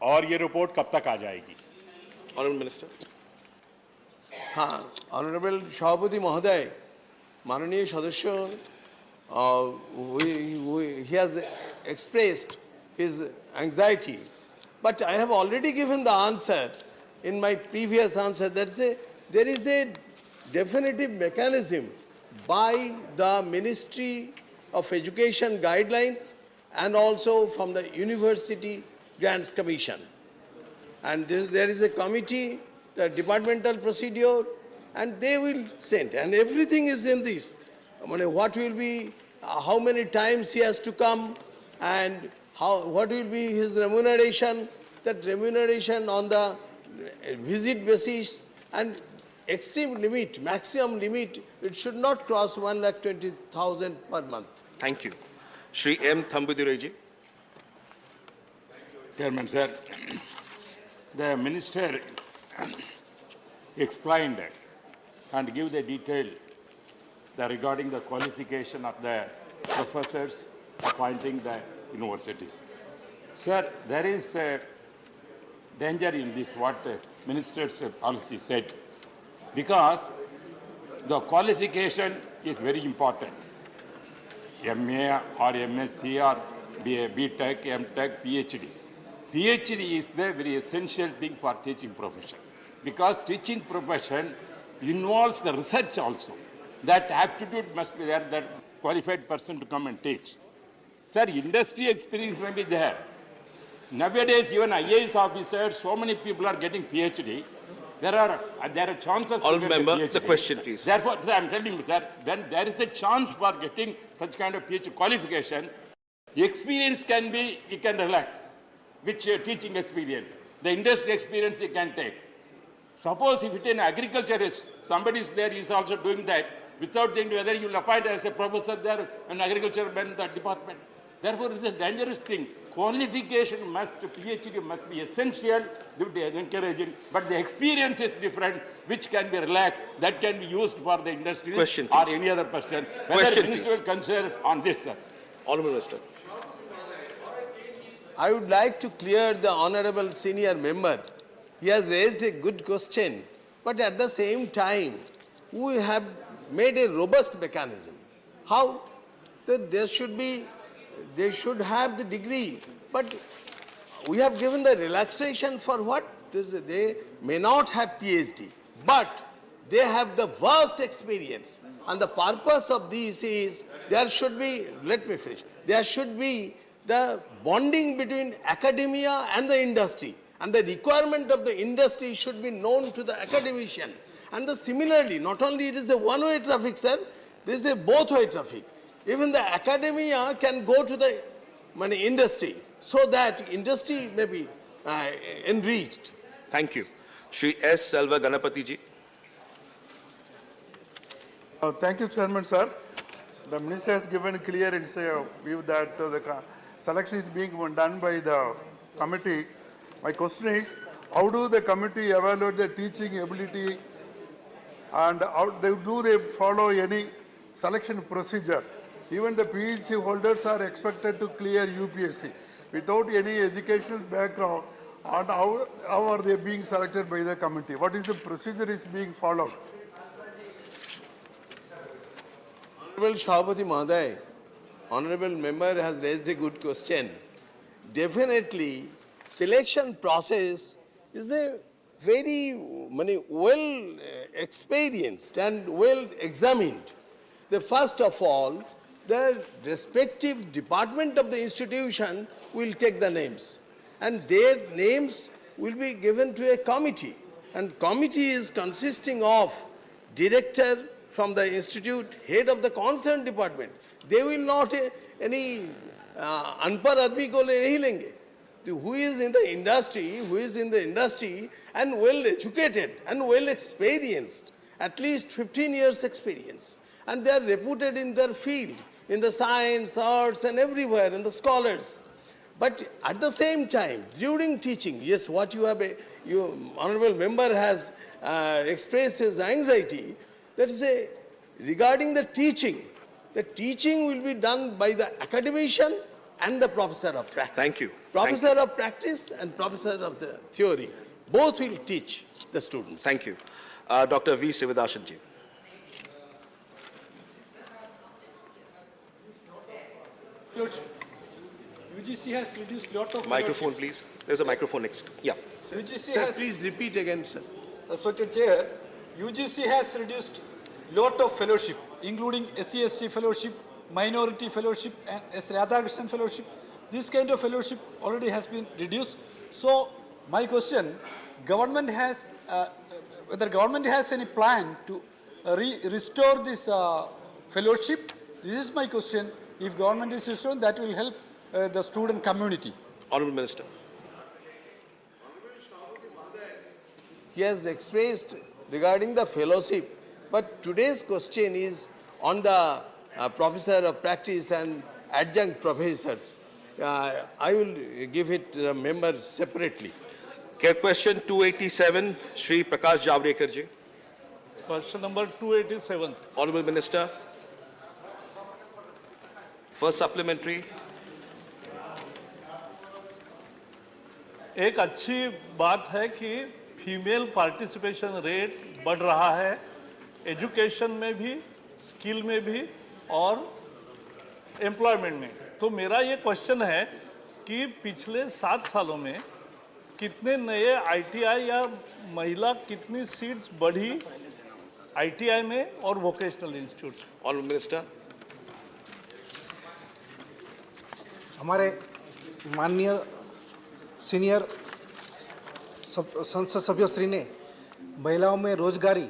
और ये रिपोर्ट कब तक आ जाएगी? Honorable Minister. हाँ, ऑनरेबल सभापति महोदय, माननीय सदस्य, he has expressed his anxiety, but I have already given the answer in my previous answer. There is a definitive mechanism by the Ministry of Education guidelines and also from the University Grants Commission. And there is a committee, the departmental procedure, and they will send. And everything is in this. What will be, how many times he has to come, and what will be his remuneration, that remuneration on the visit basis, and extreme limit, maximum limit, it should not cross 1,20,000 per month. Thank you. Shri M. Thambudiraiji. Chairman, sir, the minister explained and give the detail regarding the qualification of the professors appointing the universities. Sir, there is danger in this, what the minister's policy said. Because the qualification is very important. MA or MSc or BTech, MTech, PhD. PhD is the very essential thing for teaching profession. Because teaching profession involves the research also. That aptitude must be there, that qualified person to come and teach. Sir, industry experience may be there. Nowadays, even IAS officers, so many people are getting PhD. There are chances All to get member, a PhD. the question, please. Therefore, sir, I'm telling you, sir, when there is a chance for getting such kind of PhD qualification, experience can be, you can relax. Which teaching experience? The industry experience you can take. Suppose if it in agriculture is, somebody is there, is also doing that, without thinking whether you will appoint as a professor there, an agriculture man in that department. Therefore, it's a dangerous thing. Qualification PhD must be essential, encouraging, but the experience is different, which can be relaxed, that can be used for the industry or any other person. Whether the minister will consider on this, sir. Honourable Minister. I would like to clear the honorable senior member. He has raised a good question, but at the same time, we have made a robust mechanism. How? That they should have the degree, but we have given the relaxation for what? They may not have PhD, but they have the vast experience. And the purpose of this is there should be, let me finish, there should be the bonding between academia and the industry. And the requirement of the industry should be known to the academician. And similarly, not only it is a one-way traffic, sir, this is a both-way traffic. Even the academia can go to the industry so that industry may be enriched. Thank you. Shri S. Selva Ganapati ji. Thank you, Chairman, sir. The Minister has given a clear view that the selection is being done by the committee. My question is, how do the committee evaluate the teaching ability and do they follow any selection procedure? Even the PhD holders are expected to clear UPSC without any educational background. And how are they being selected by the committee? What is the procedure is being followed? Honorable Shahapati Mahoday, honorable member has raised a good question. Definitely, selection process is a very well experienced and well examined. First of all, the respective department of the institution will take the names, and their names will be given to a committee. And committee is consisting of director from the institute, head of the concerned department. They will not any anpar admi ko nahi lenge. Who is in the industry, and well educated and well experienced, at least 15 years experience. And they are reputed in their field, in the science, arts, and everywhere, in the scholars. But at the same time, during teaching, yes, what your honorable member has expressed his anxiety, that is regarding the teaching will be done by the academician and the professor of practice. Thank you. Professor of practice and professor of the theory. Both will teach the students. Thank you. Dr. V. Sivadathan ji. UGC has reduced lot of microphone, please. There's a microphone next. Yeah. UGC Sir, has, please repeat again, sir. Respected Chair, UGC has reduced lot of fellowship, including SC/ST fellowship, minority fellowship, and S. Radhakrishnan fellowship. This kind of fellowship already has been reduced. So, my question: government has whether government has any plan to restore this fellowship? This is my question. If government is restored, that will help the student community. Honourable Minister. He has expressed regarding the fellowship, but today's question is on the professor of practice and adjunct professors. I will give it to the member separately. Question 287, Shri Prakash Javadekar ji. Question number 287. Honourable Minister. First supplementary. एक अच्छी बात है कि female participation rate बढ़ रहा है, education में भी, स्किल में भी और एम्प्लॉयमेंट में। तो मेरा ये क्वेश्चन है कि पिछले 7 सालों में कितने नए ITI या महिला कितनी सीट्स बढ़ी ITI में और वोकेशनल इंस्टीट्यूट्स? Honourable minister. हमारे माननीय सीनियर संसद सभ्य श्री ने महिलाओं में रोजगारी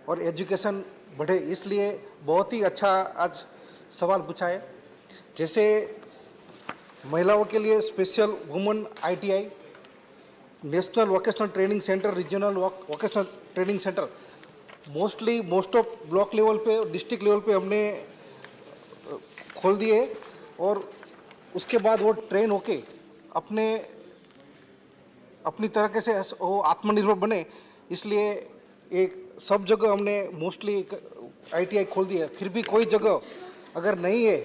और एजुकेशन बढ़े, इसलिए बहुत ही अच्छा आज सवाल पूछा है। जैसे महिलाओं के लिए special women ITI, national vocational training centre, regional vocational training centre, most of block level पे और डिस्ट्रिक्ट लेवल पे हमने खोल दिए और उसके बाद वो ट्रेन होके अपनी तरीके से वो आत्मनिर्भर बने, इसलिए एक सब जगह हमने मोस्टली ITI खोल दिया। फिर भी कोई जगह अगर नहीं है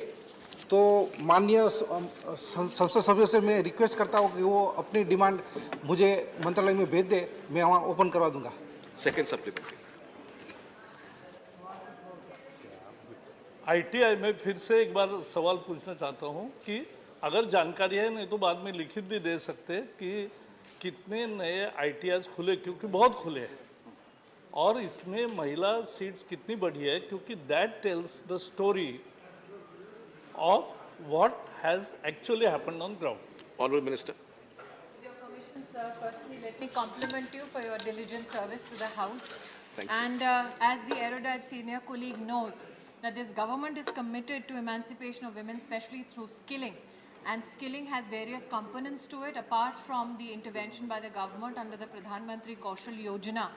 तो माननीय संसद सभ्य से मैं रिक्वेस्ट करता हूँ कि वो अपनी डिमांड मुझे मंत्रालय में भेज दे, मैं वहाँ ओपन करवा दूंगा। Second supplementary. ITI में फिर से एक बार सवाल पूछना चाहता हूँ कि अगर जानकारी है, नहीं तो बाद में लिखित भी दे सकते कि कितने नए ITIs खुले, क्योंकि बहुत खुले हैं, और इसमें महिला सीट्स कितनी बढ़ी है, क्योंकि that tells the story of what has actually happened on ground. Honorable Minister. With your permission, sir, firstly, let me compliment you for your diligent service to the House. Thank you. And as the erudite senior colleague knows, that this government is committed to emancipation of women, especially through skilling. And skilling has various components to it. Apart from the intervention by the government under the Pradhan Mantri Kaushal Yojana,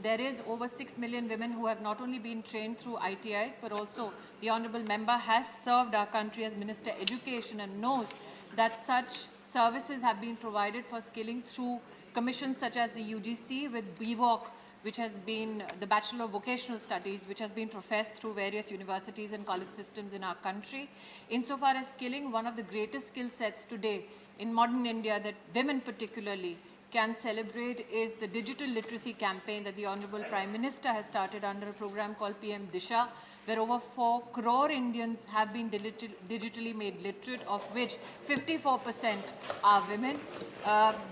there is over 6 million women who have not only been trained through ITIs, but also the Honourable Member has served our country as Minister Education and knows that such services have been provided for skilling through commissions such as the UGC with BVOC, which has been the Bachelor of Vocational Studies, which has been professed through various universities and college systems in our country. Insofar as skilling, one of the greatest skill sets today in modern India that women particularly can celebrate is the digital literacy campaign that the Honorable Prime Minister has started under a program called PM Disha, where over 4 crore Indians have been digitally made literate, of which 54% are women.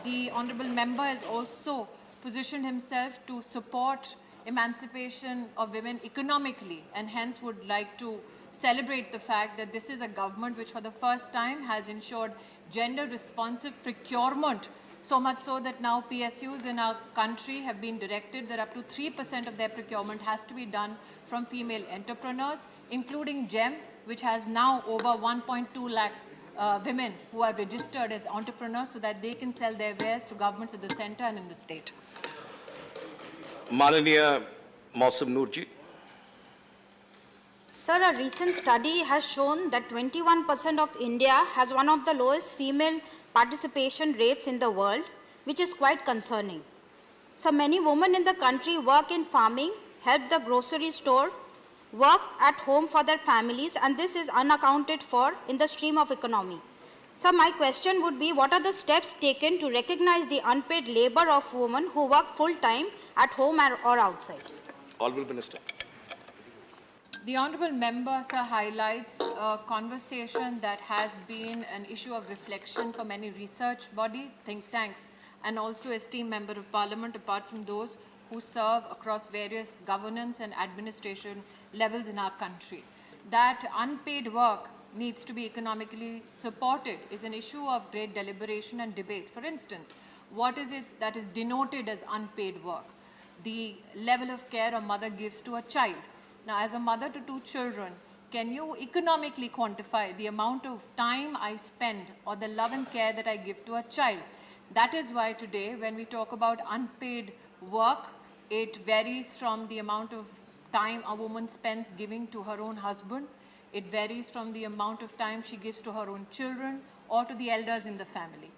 The Honorable Member has also positioned himself to support emancipation of women economically, and hence would like to celebrate the fact that this is a government which for the first time has ensured gender responsive procurement, so much so that now PSUs in our country have been directed that up to 3% of their procurement has to be done from female entrepreneurs, including GEM, which has now over 1.2 lakh women who are registered as entrepreneurs so that they can sell their wares to governments at the center and in the state. Malanaya Mausam Noorji. Sir, a recent study has shown that 21% of India has one of the lowest female participation rates in the world, which is quite concerning. So many women in the country work in farming, help the grocery store, work at home for their families, and this is unaccounted for in the stream of economy. So my question would be, what are the steps taken to recognize the unpaid labor of women who work full-time at home or outside? Honorable Minister. The Honourable Member, sir, highlights a conversation that has been an issue of reflection for many research bodies, think tanks, and also esteemed Member of Parliament, apart from those who serve across various governance and administration levels in our country. That unpaid work needs to be economically supported is an issue of great deliberation and debate. For instance, what is it that is denoted as unpaid work? The level of care a mother gives to a child. Now, as a mother to 2 children, can you economically quantify the amount of time I spend or the love and care that I give to a child? That is why today, when we talk about unpaid work, it varies from the amount of time a woman spends giving to her own husband. It varies from the amount of time she gives to her own children or to the elders in the family.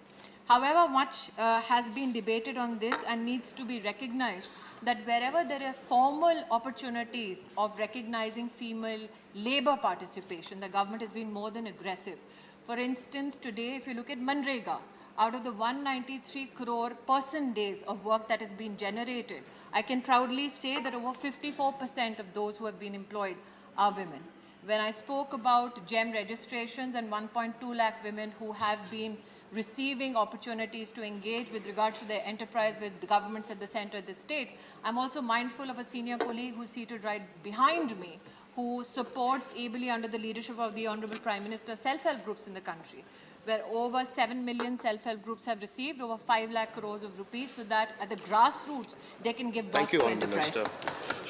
However, much has been debated on this and needs to be recognized that wherever there are formal opportunities of recognizing female labor participation, the government has been more than aggressive. For instance, today, if you look at Manrega, out of the 193 crore person days of work that has been generated, I can proudly say that over 54% of those who have been employed are women. When I spoke about GEM registrations and 1.2 lakh women who have been receiving opportunities to engage with regards to their enterprise with the governments at the center of the state, I'm also mindful of a senior colleague who's seated right behind me, who supports ably under the leadership of the Honorable Prime Minister self-help groups in the country, where over 7 million self-help groups have received over 5 lakh crores of rupees so that at the grassroots they can give birth to enterprise. Thank you, Minister.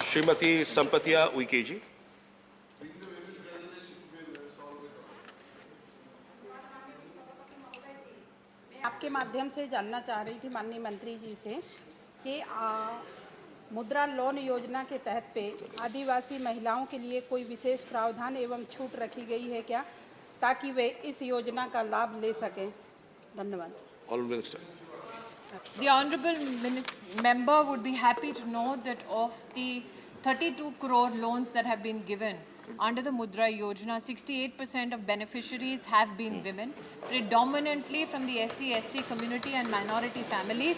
Srimati Sampatia Uikeji. आपके माध्यम से जानना चाह रही थी माननीय मंत्री जी से कि मुद्रा लोन योजना के तहत पे आदिवासी महिलाओं के लिए कोई विशेष प्रावधान एवं छूट रखी गई है क्या, ताकि वे इस योजना का लाभ ले सकें। धन्यवाद। Honourable Minister. The Honourable Member would be happy to know that of the 32 crore loans that have been given under the Mudra Yojana, 68% of beneficiaries have been women, predominantly from the SC/ST community and minority families.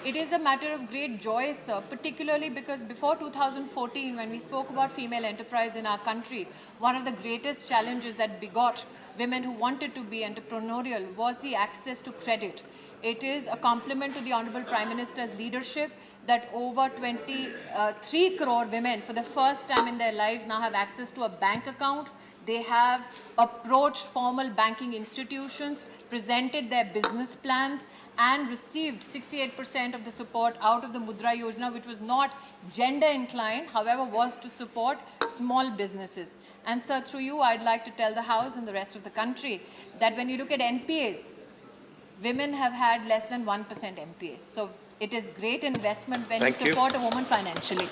It is a matter of great joy, sir, particularly because before 2014, when we spoke about female enterprise in our country, one of the greatest challenges that begot women who wanted to be entrepreneurial was the access to credit. It is a compliment to the Honourable Prime Minister's leadership that over 23 crore women for the first time in their lives now have access to a bank account. They have approached formal banking institutions, presented their business plans and received 68% of the support out of the Mudra Yojana, which was not gender inclined, however was to support small businesses. And sir, through you, I'd like to tell the House and the rest of the country that when you look at NPAs, women have had less than 1% NPAs. So it is great investment when you support a woman financially.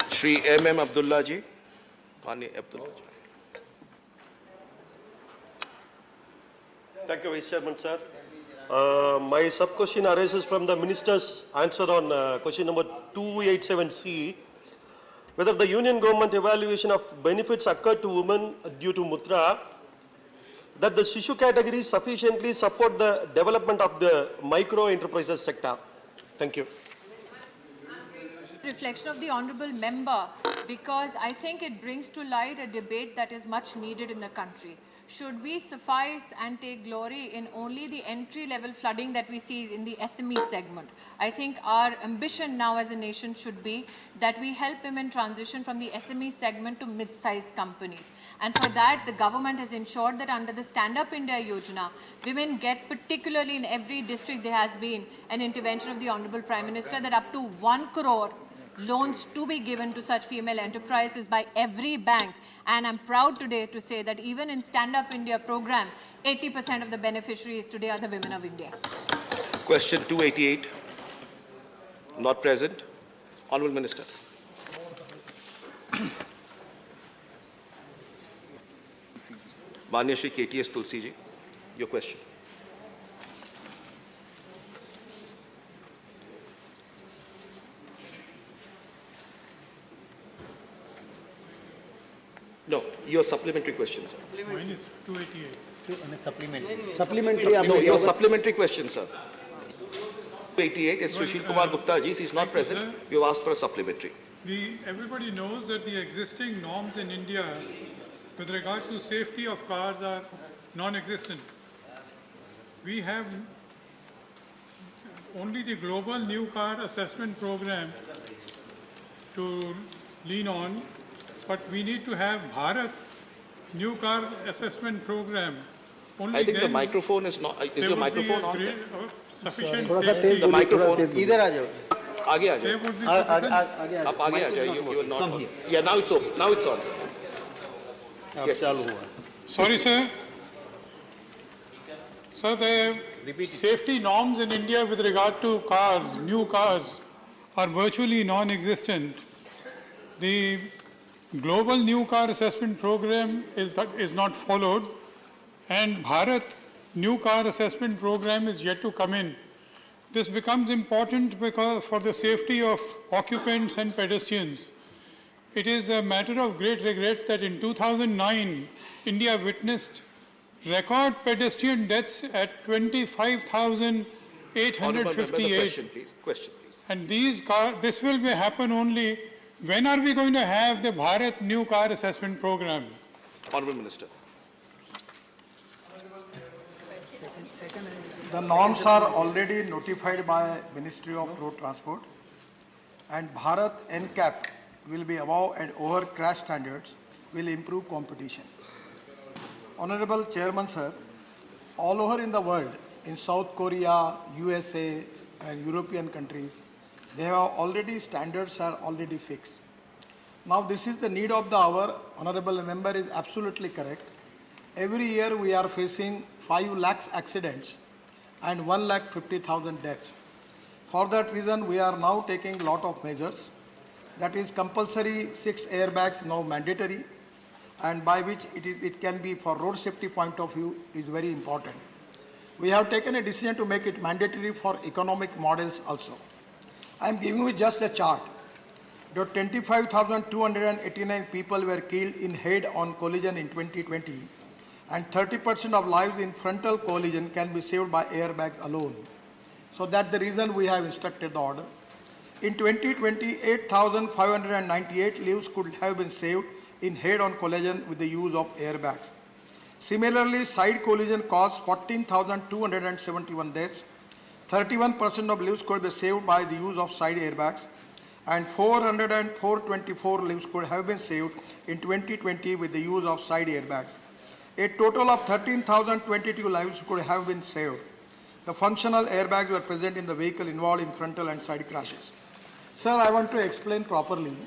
Shri M.M. Abdullah ji. Pani Abdullah ji. Thank you, Vice Chairman, sir. My sub-question arises from the Minister's answer on question number 287C, whether the Union Government evaluation of benefits occurred to women due to Mudra, that the Shishu category sufficiently support the development of the micro enterprises sector. Thank you. Reflection of the Honourable Member, because I think it brings to light a debate that is much needed in the country. Should we suffice and take glory in only the entry-level flooding that we see in the SME segment? I think our ambition now as a nation should be that we help women transition from the SME segment to mid-sized companies. And for that, the government has ensured that under the Stand Up India Yojana, women get, particularly in every district, there has been an intervention of the Honourable Prime Minister that up to 1 crore loans to be given to such female enterprises by every bank. And I'm proud today to say that even in Stand Up India program, 80% of the beneficiaries today are the women of India. Question 288. Not present. Honourable Minister. Manya Shri KTS Tulsi ji, your question. No, your supplementary questions. Mine is 288. Supplementary. No, your supplementary question, sir. 288, it's Sushil Kumar Gupta ji, he's not present. Sir, you asked for a supplementary. Everybody knows that the existing norms in India with regard to safety of cars are non-existent. We have only the global new car assessment program to lean on, but we need to have Bharat new car assessment program. Only I think the then microphone is not. Is your microphone on? Sufficient The safety. microphone. इधर आ जाओ. आगे आ जाओ. आप आगे आ जाओ. You are not on. Yeah, now it's open. Now it's on. Yes. Sorry, sir. So the safety norms in India with regard to cars, new cars, are virtually non-existent. The global new car assessment program is not followed, and Bharat new car assessment program is yet to come in. This becomes important because for the safety of occupants and pedestrians. It is a matter of great regret that in 2009, India witnessed record pedestrian deaths at 25,858. Question, please. And this will happen only. When are we going to have the Bharat New Car Assessment Program? Honorable Minister. The norms are already notified by Ministry of Road Transport, and Bharat NCAP will be above and over crash standards, will improve competition. Honorable Chairman, sir, all over in the world, in South Korea, USA, and European countries, they have already standards are already fixed. Now this is the need of the hour. Honorable member is absolutely correct. Every year we are facing 5 lakhs accidents and 1,50,000 deaths. For that reason, we are now taking lot of measures. That is compulsory 6 airbags now mandatory, and by which it can be for road safety point of view is very important. We have taken a decision to make it mandatory for economic models also. I am giving you just a chart. The 25,289 people were killed in head-on collision in 2020, and 30% of lives in frontal collision can be saved by airbags alone. So that's the reason we have instructed the order. In 2020, 8,598 lives could have been saved in head-on collision with the use of airbags. Similarly, side collision caused 14,271 deaths. 31% of lives could be saved by the use of side airbags, and 424 lives could have been saved in 2020 with the use of side airbags. A total of 13,022 lives could have been saved. The functional airbags were present in the vehicle involved in frontal and side crashes. Sir, I want to explain properly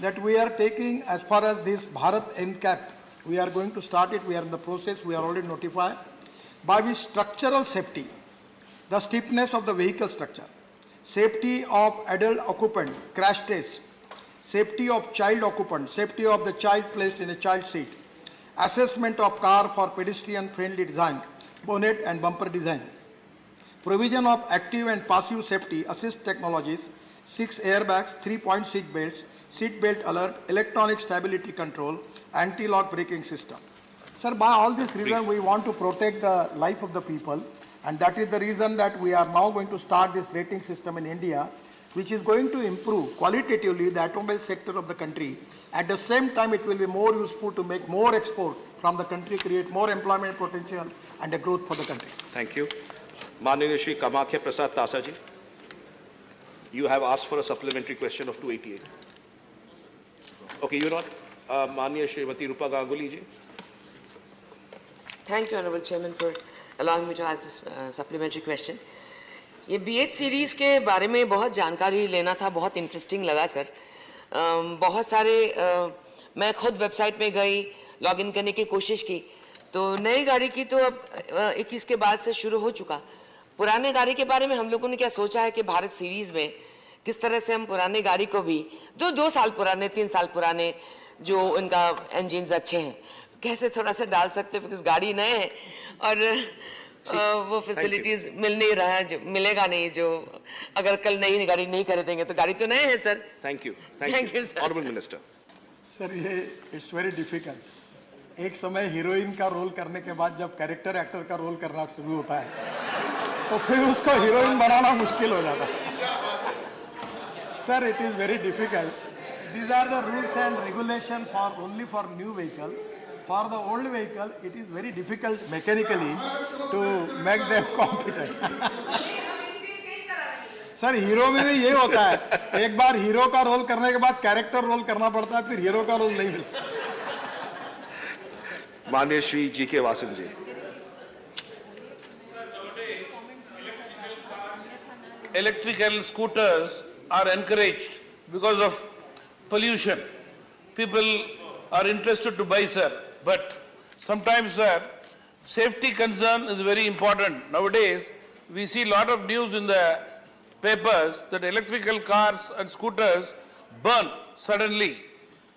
that we are taking, as far as this Bharat NCAP, we are going to start it, we are in the process, we are already notified, by which structural safety, the stiffness of the vehicle structure, safety of adult occupant, crash test, safety of child occupant, safety of the child placed in a child seat, assessment of car for pedestrian-friendly design, bonnet and bumper design, provision of active and passive safety assist technologies, 6 airbags, 3-point seat belts, seat belt alert, electronic stability control, anti-lock braking system. Sir, by all this reason, we want to protect the life of the people, and that is the reason that we are now going to start this rating system in India, which is going to improve qualitatively the automobile sector of the country. At the same time, it will be more useful to make more export from the country, create more employment potential and a growth for the country. Thank you. Mananiya Shri Kamakhya Prasad Tasaji, you have asked for a supplementary question of 288. Okay, you're not. Mananiya Shrimati Rupa Ganguly ji. Thank you, Honorable Chairman, for allowing me to ask this supplementary question. ये BH series के बारे में बहुत जानकारी लेना था, बहुत interesting लगा सर. बहुत सारे मैं खुद वेबसाइट में गई, लॉगिन करने की कोशिश की, तो नई गाड़ी की तो अब 21 के बाद से शुरू हो चुका. पुराने गाड़ी के बारे में हम लोगों ने क्या सोचा है कि भारत सीरीज में किस तरह से हम पुराने गाड़ी को भी जो 2 साल पुराने, 3 साल पुराने जो उनका इंजन्स अच्छे हैं, कैसे थोड़ा सा डाल सकते हैं, बिकॉज गाड़ी नए है और वो फैसिलिटीज मिल नहीं रहा है, जो मिलेगा नहीं, जो अगर कल नई गाड़ी नहीं खरीदेंगे तो गाड़ी तो नए है sir. Thank you. Thank you, sir. Honorable Minister. Sir, ये इट्स वेरी डिफिकल्ट. एक समय हीरोइन का रोल करने के बाद जब कैरेक्टर एक्टर का रोल करना शुरू होता है तो फिर उसको हीरोइन बनाना मुश्किल हो जाता है. Sir, it is very difficult. These are the rules and regulation for only for new vehicle. For the old vehicle, it is very difficult mechanically to make them competent. Sir, hero में भी ये होता है, एक बार hero का role करने के बाद कैरेक्टर रोल करना पड़ता है, फिर हीरो का रोल नहीं मिलता. माननीय Shri G.K. Vasan ji. Electrical scooters are encouraged because of pollution. People are interested to buy, sir. But sometimes, sir, safety concern is very important. Nowadays, we see a lot of news in the papers that electrical cars and scooters burn suddenly.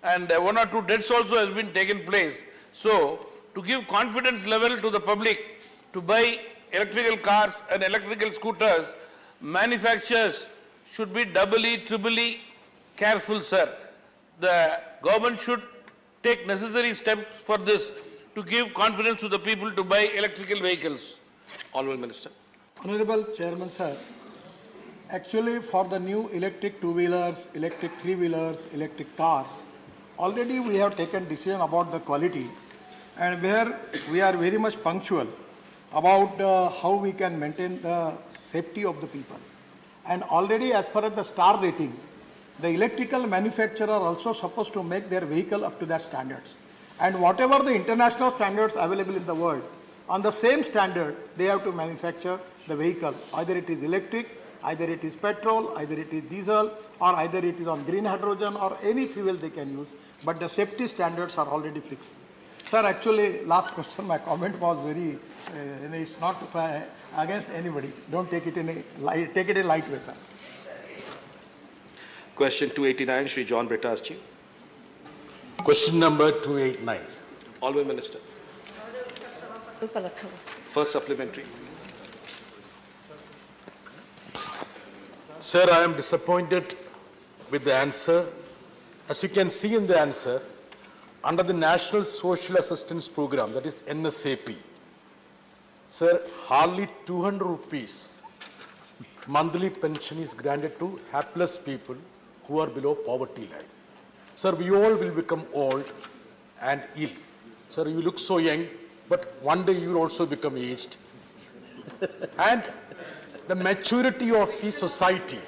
And 1 or 2 deaths also has been taken place. So, to give confidence level to the public to buy electrical cars and electrical scooters, manufacturers should be doubly, triply careful, sir. The government should take necessary steps for this. to give confidence to the people to buy electrical vehicles. Honourable Minister. Honorable Chairman, sir, actually for the new electric two-wheelers, electric three-wheelers, electric cars, already we have taken decision about the quality, and where we are very much punctual about how we can maintain the safety of the people. And already as far as the star rating, the electrical manufacturer are also supposed to make their vehicle up to that standards. And whatever the international standards available in the world, on the same standard, they have to manufacture the vehicle. Either it is electric, either it is petrol, either it is diesel, or either it is on green hydrogen, or any fuel they can use. But the safety standards are already fixed. Sir, actually, last question, my comment was very, it's not against anybody. Don't take it in a light, take it in a light way, sir. Question 289, Shri John Britas ji. Question number 289. Honourable Minister. First supplementary. Sir, I am disappointed with the answer. As you can see in the answer, under the National Social Assistance Program, that is NSAP, sir, hardly 200 rupees monthly pension is granted to hapless people who are below poverty line. Sir, we all will become old and ill. Sir, you look so young, but one day you will also become aged. And the maturity of the society,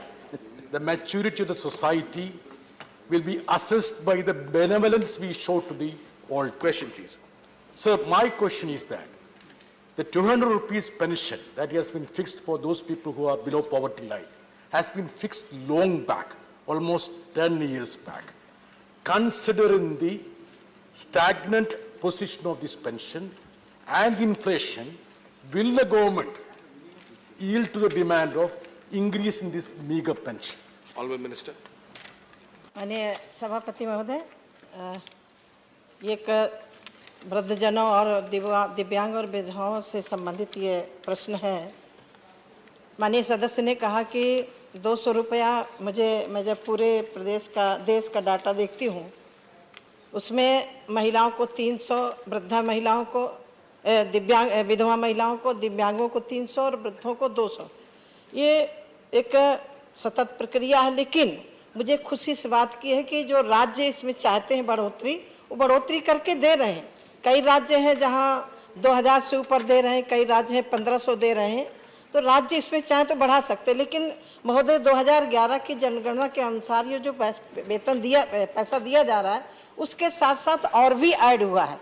will be assessed by the benevolence we show to the old. Question, please. Sir, my question is that the 200 rupees pension that has been fixed for those people who are below poverty line has been fixed long back, almost 10 years back. Considering the stagnant position of this pension and inflation, will the government yield to the demand of increasing this meager pension? Honourable Minister. माननीय सभापति महोदय, एक वृद्धजनों और दिव्यांग और विधवाओं से संबंधित ये प्रश्न है। माननीय सदस्य ने कहा कि 200 रुपया मैं जब पूरे देश का डाटा देखती हूँ, उसमें महिलाओं को 300, वृद्धा महिलाओं को, विधवा महिलाओं को, दिव्यांगों को 300 और वृद्धों को 200। ये एक सतत प्रक्रिया है, लेकिन मुझे खुशी इस बात की है कि जो राज्य इसमें चाहते हैं बढ़ोतरी, वो बढ़ोतरी करके दे रहे हैं। कई राज्य हैं जहां 2000 से ऊपर दे रहे हैं, कई राज्य हैं 1500 दे रहे हैं, तो राज्य इसमें चाहे तो बढ़ा सकते हैं। लेकिन महोदय 2011 की जनगणना के अनुसार ये जो वेतन पैसा दिया जा रहा है, उसके साथ साथ और भी ऐड हुआ है।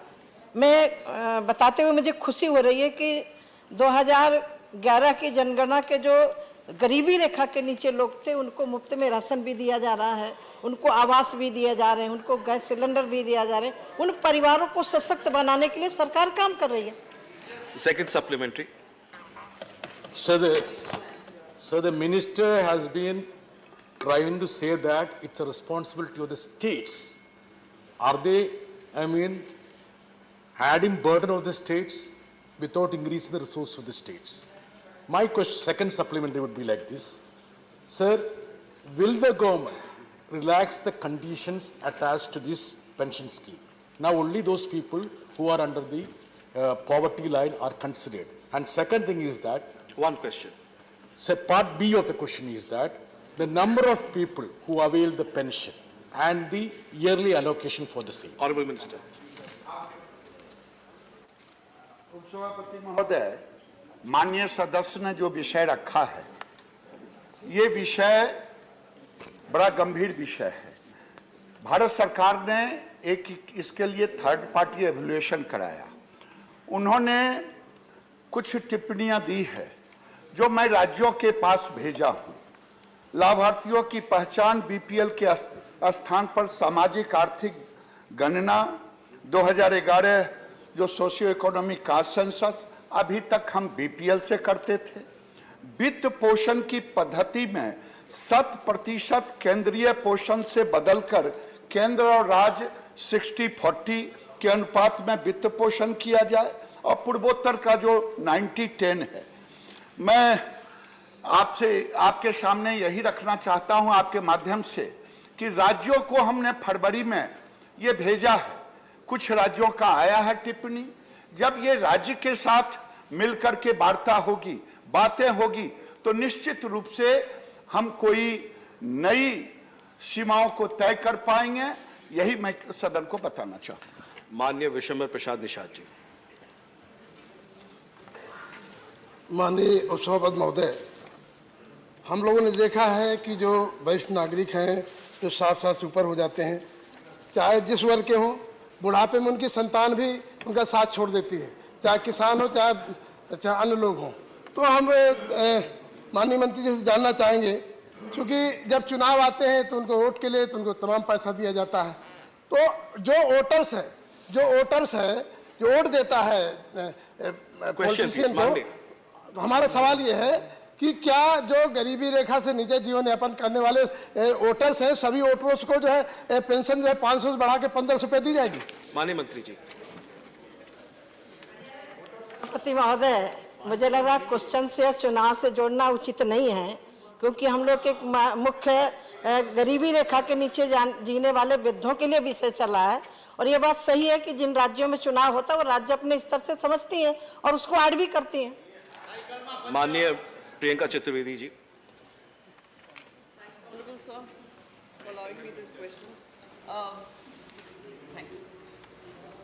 मैं बताते हुए मुझे खुशी हो रही है कि 2011 की जनगणना के जो गरीबी रेखा के नीचे लोग थे, उनको मुफ्त में राशन भी दिया जा रहा है, उनको आवास भी दिया जा रहे हैं, उनको गैस सिलेंडर भी दिया जा रहे हैं। उन परिवारों को सशक्त बनाने के लिए सरकार काम कर रही है। Second supplementary. So the minister has been trying to say that it's a responsibility of the states. Are they, adding burden of the states without increasing the resource of the states? My question, second supplementary would be like this. Sir, will the government relax the conditions attached to this pension scheme? Now only those people who are under the poverty line are considered. And second thing is that... One question. So part B of the question is that the number of people who avail the pension and the yearly allocation for the same. Honourable Minister. उपसभापति महोदय, माननीय सदस्य ने जो विषय रखा है, ये विषय बड़ा गंभीर विषय है। भारत सरकार ने इसके लिए थर्ड पार्टी एवल्यूएशन कराया। उन्होंने कुछ टिप्पणियां दी है जो मैं राज्यों के पास भेजा हूं। लाभार्थियों की पहचान बीपीएल के स्थान पर सामाजिक आर्थिक गणना 2011 जो सोशियो इकोनॉमिक कास्ट सेंसस, अभी तक हम बीपीएल से करते थे। वित्त पोषण की पद्धति में 100% केंद्रीय पोषण से बदलकर केंद्र और राज्य 60-40 के अनुपात में वित्त पोषण किया जाए और पूर्वोत्तर का जो 90-10 है। मैं आपके सामने यही रखना चाहता हूं आपके माध्यम से कि राज्यों को हमने फरवरी में ये भेजा है। कुछ राज्यों का आया है टिप्पणी। जब ये राज्य के साथ मिलकर के वार्ता होगी, बातें होगी, तो निश्चित रूप से हम कोई नई सीमाओं को तय कर पाएंगे। यही मैं सदन को बताना चाहूंगा। माननीय विशंबर प्रसाद निषाद जी। माननीय उपसभापति महोदय, हम लोगों ने देखा है कि जो वरिष्ठ नागरिक हैं जो 60 साल से ऊपर हो जाते हैं, चाहे जिस वर्ग के हों, बुढ़ापे में उनकी संतान भी उनका साथ छोड़ देती है, चाहे किसान हो चाहे अन्य लोग हों। तो हम माननीय मंत्री जी से जानना चाहेंगे, क्योंकि जब चुनाव आते हैं तो उनको वोट के लिए तो उनको तमाम पैसा दिया जाता है। तो जो वोटर्स है जो वोट देता है पॉलिटिशियन को, तो हमारा सवाल ये है कि क्या जो गरीबी रेखा से नीचे जीवन यापन करने वाले वोटर्स हैं, सभी वोटर्स को जो है पेंशन जो है 500 से बढ़ा के 1500 रुपए दी जाएगी? माननीय मंत्री जी। सभापति महोदय, मुझे लग रहा है क्वेश्चन से चुनाव से जोड़ना उचित नहीं है, क्योंकि हम लोग के मुख्य गरीबी रेखा के नीचे जीने वाले वृद्धों के लिए विषय चल रहा है। और ये बात सही है कि जिन राज्यों में चुनाव होता है वो राज्य अपने स्तर से समझती हैं और उसको ऐड भी करती हैं। माननीय प्रियंका चतुर्वेदी जी।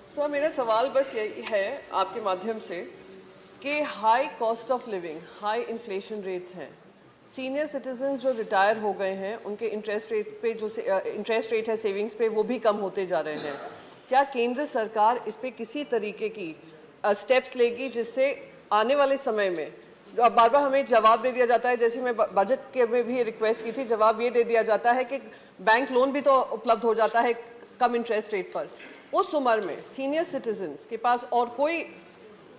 सर, मेरा सवाल बस यही है आपके माध्यम से कि high cost of living, high inflation rates हैं, सीनियर सिटीजन जो रिटायर हो गए हैं उनके इंटरेस्ट रेट पे जो इंटरेस्ट रेट है सेविंग्स पे वो भी कम होते जा रहे हैं। क्या केंद्र सरकार इस पे किसी तरीके की स्टेप्स लेगी जिससे आने वाले समय में, जो अब बार बार हमें जवाब दे दिया जाता है, जैसे मैं बजट के में भी रिक्वेस्ट की थी, जवाब ये दे दिया जाता है कि बैंक लोन भी तो उपलब्ध हो जाता है कम इंटरेस्ट रेट पर। उस उम्र में सीनियर सिटीजन्स के पास और कोई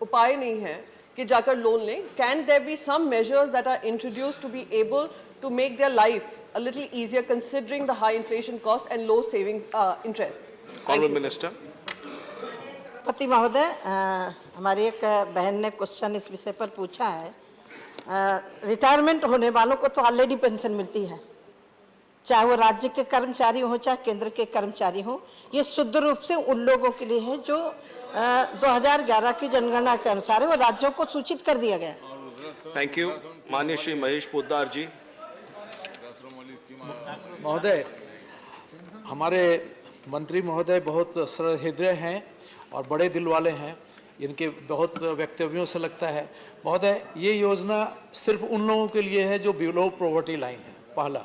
उपाय नहीं है कि जाकर लोन लें। Can there be some measures that are introduced to be able to make their life a little easier considering the high inflation cost and low savings interest? Honourable minister. पति महोदय, हमारी एक बहन ने क्वेश्चन इस विषय पर पूछा है। रिटायरमेंट होने वालों को तो ऑलरेडी पेंशन मिलती है, चाहे वो राज्य के कर्मचारी हो चाहे केंद्र के कर्मचारी हो। ये शुद्ध रूप से उन लोगों के लिए है जो 2011 की जनगणना के अनुसार है, वो राज्यों को सूचित कर दिया गया। Thank you. माननीय श्री महेश पोद्दार जी। महोदय, हमारे मंत्री महोदय बहुत सहृदय हैं और बड़े दिल वाले हैं, इनके बहुत वक्तव्यों से लगता है। महोदय, ये योजना सिर्फ उन लोगों के लिए है जो बिलो पॉवर्टी लाइन है, पहला।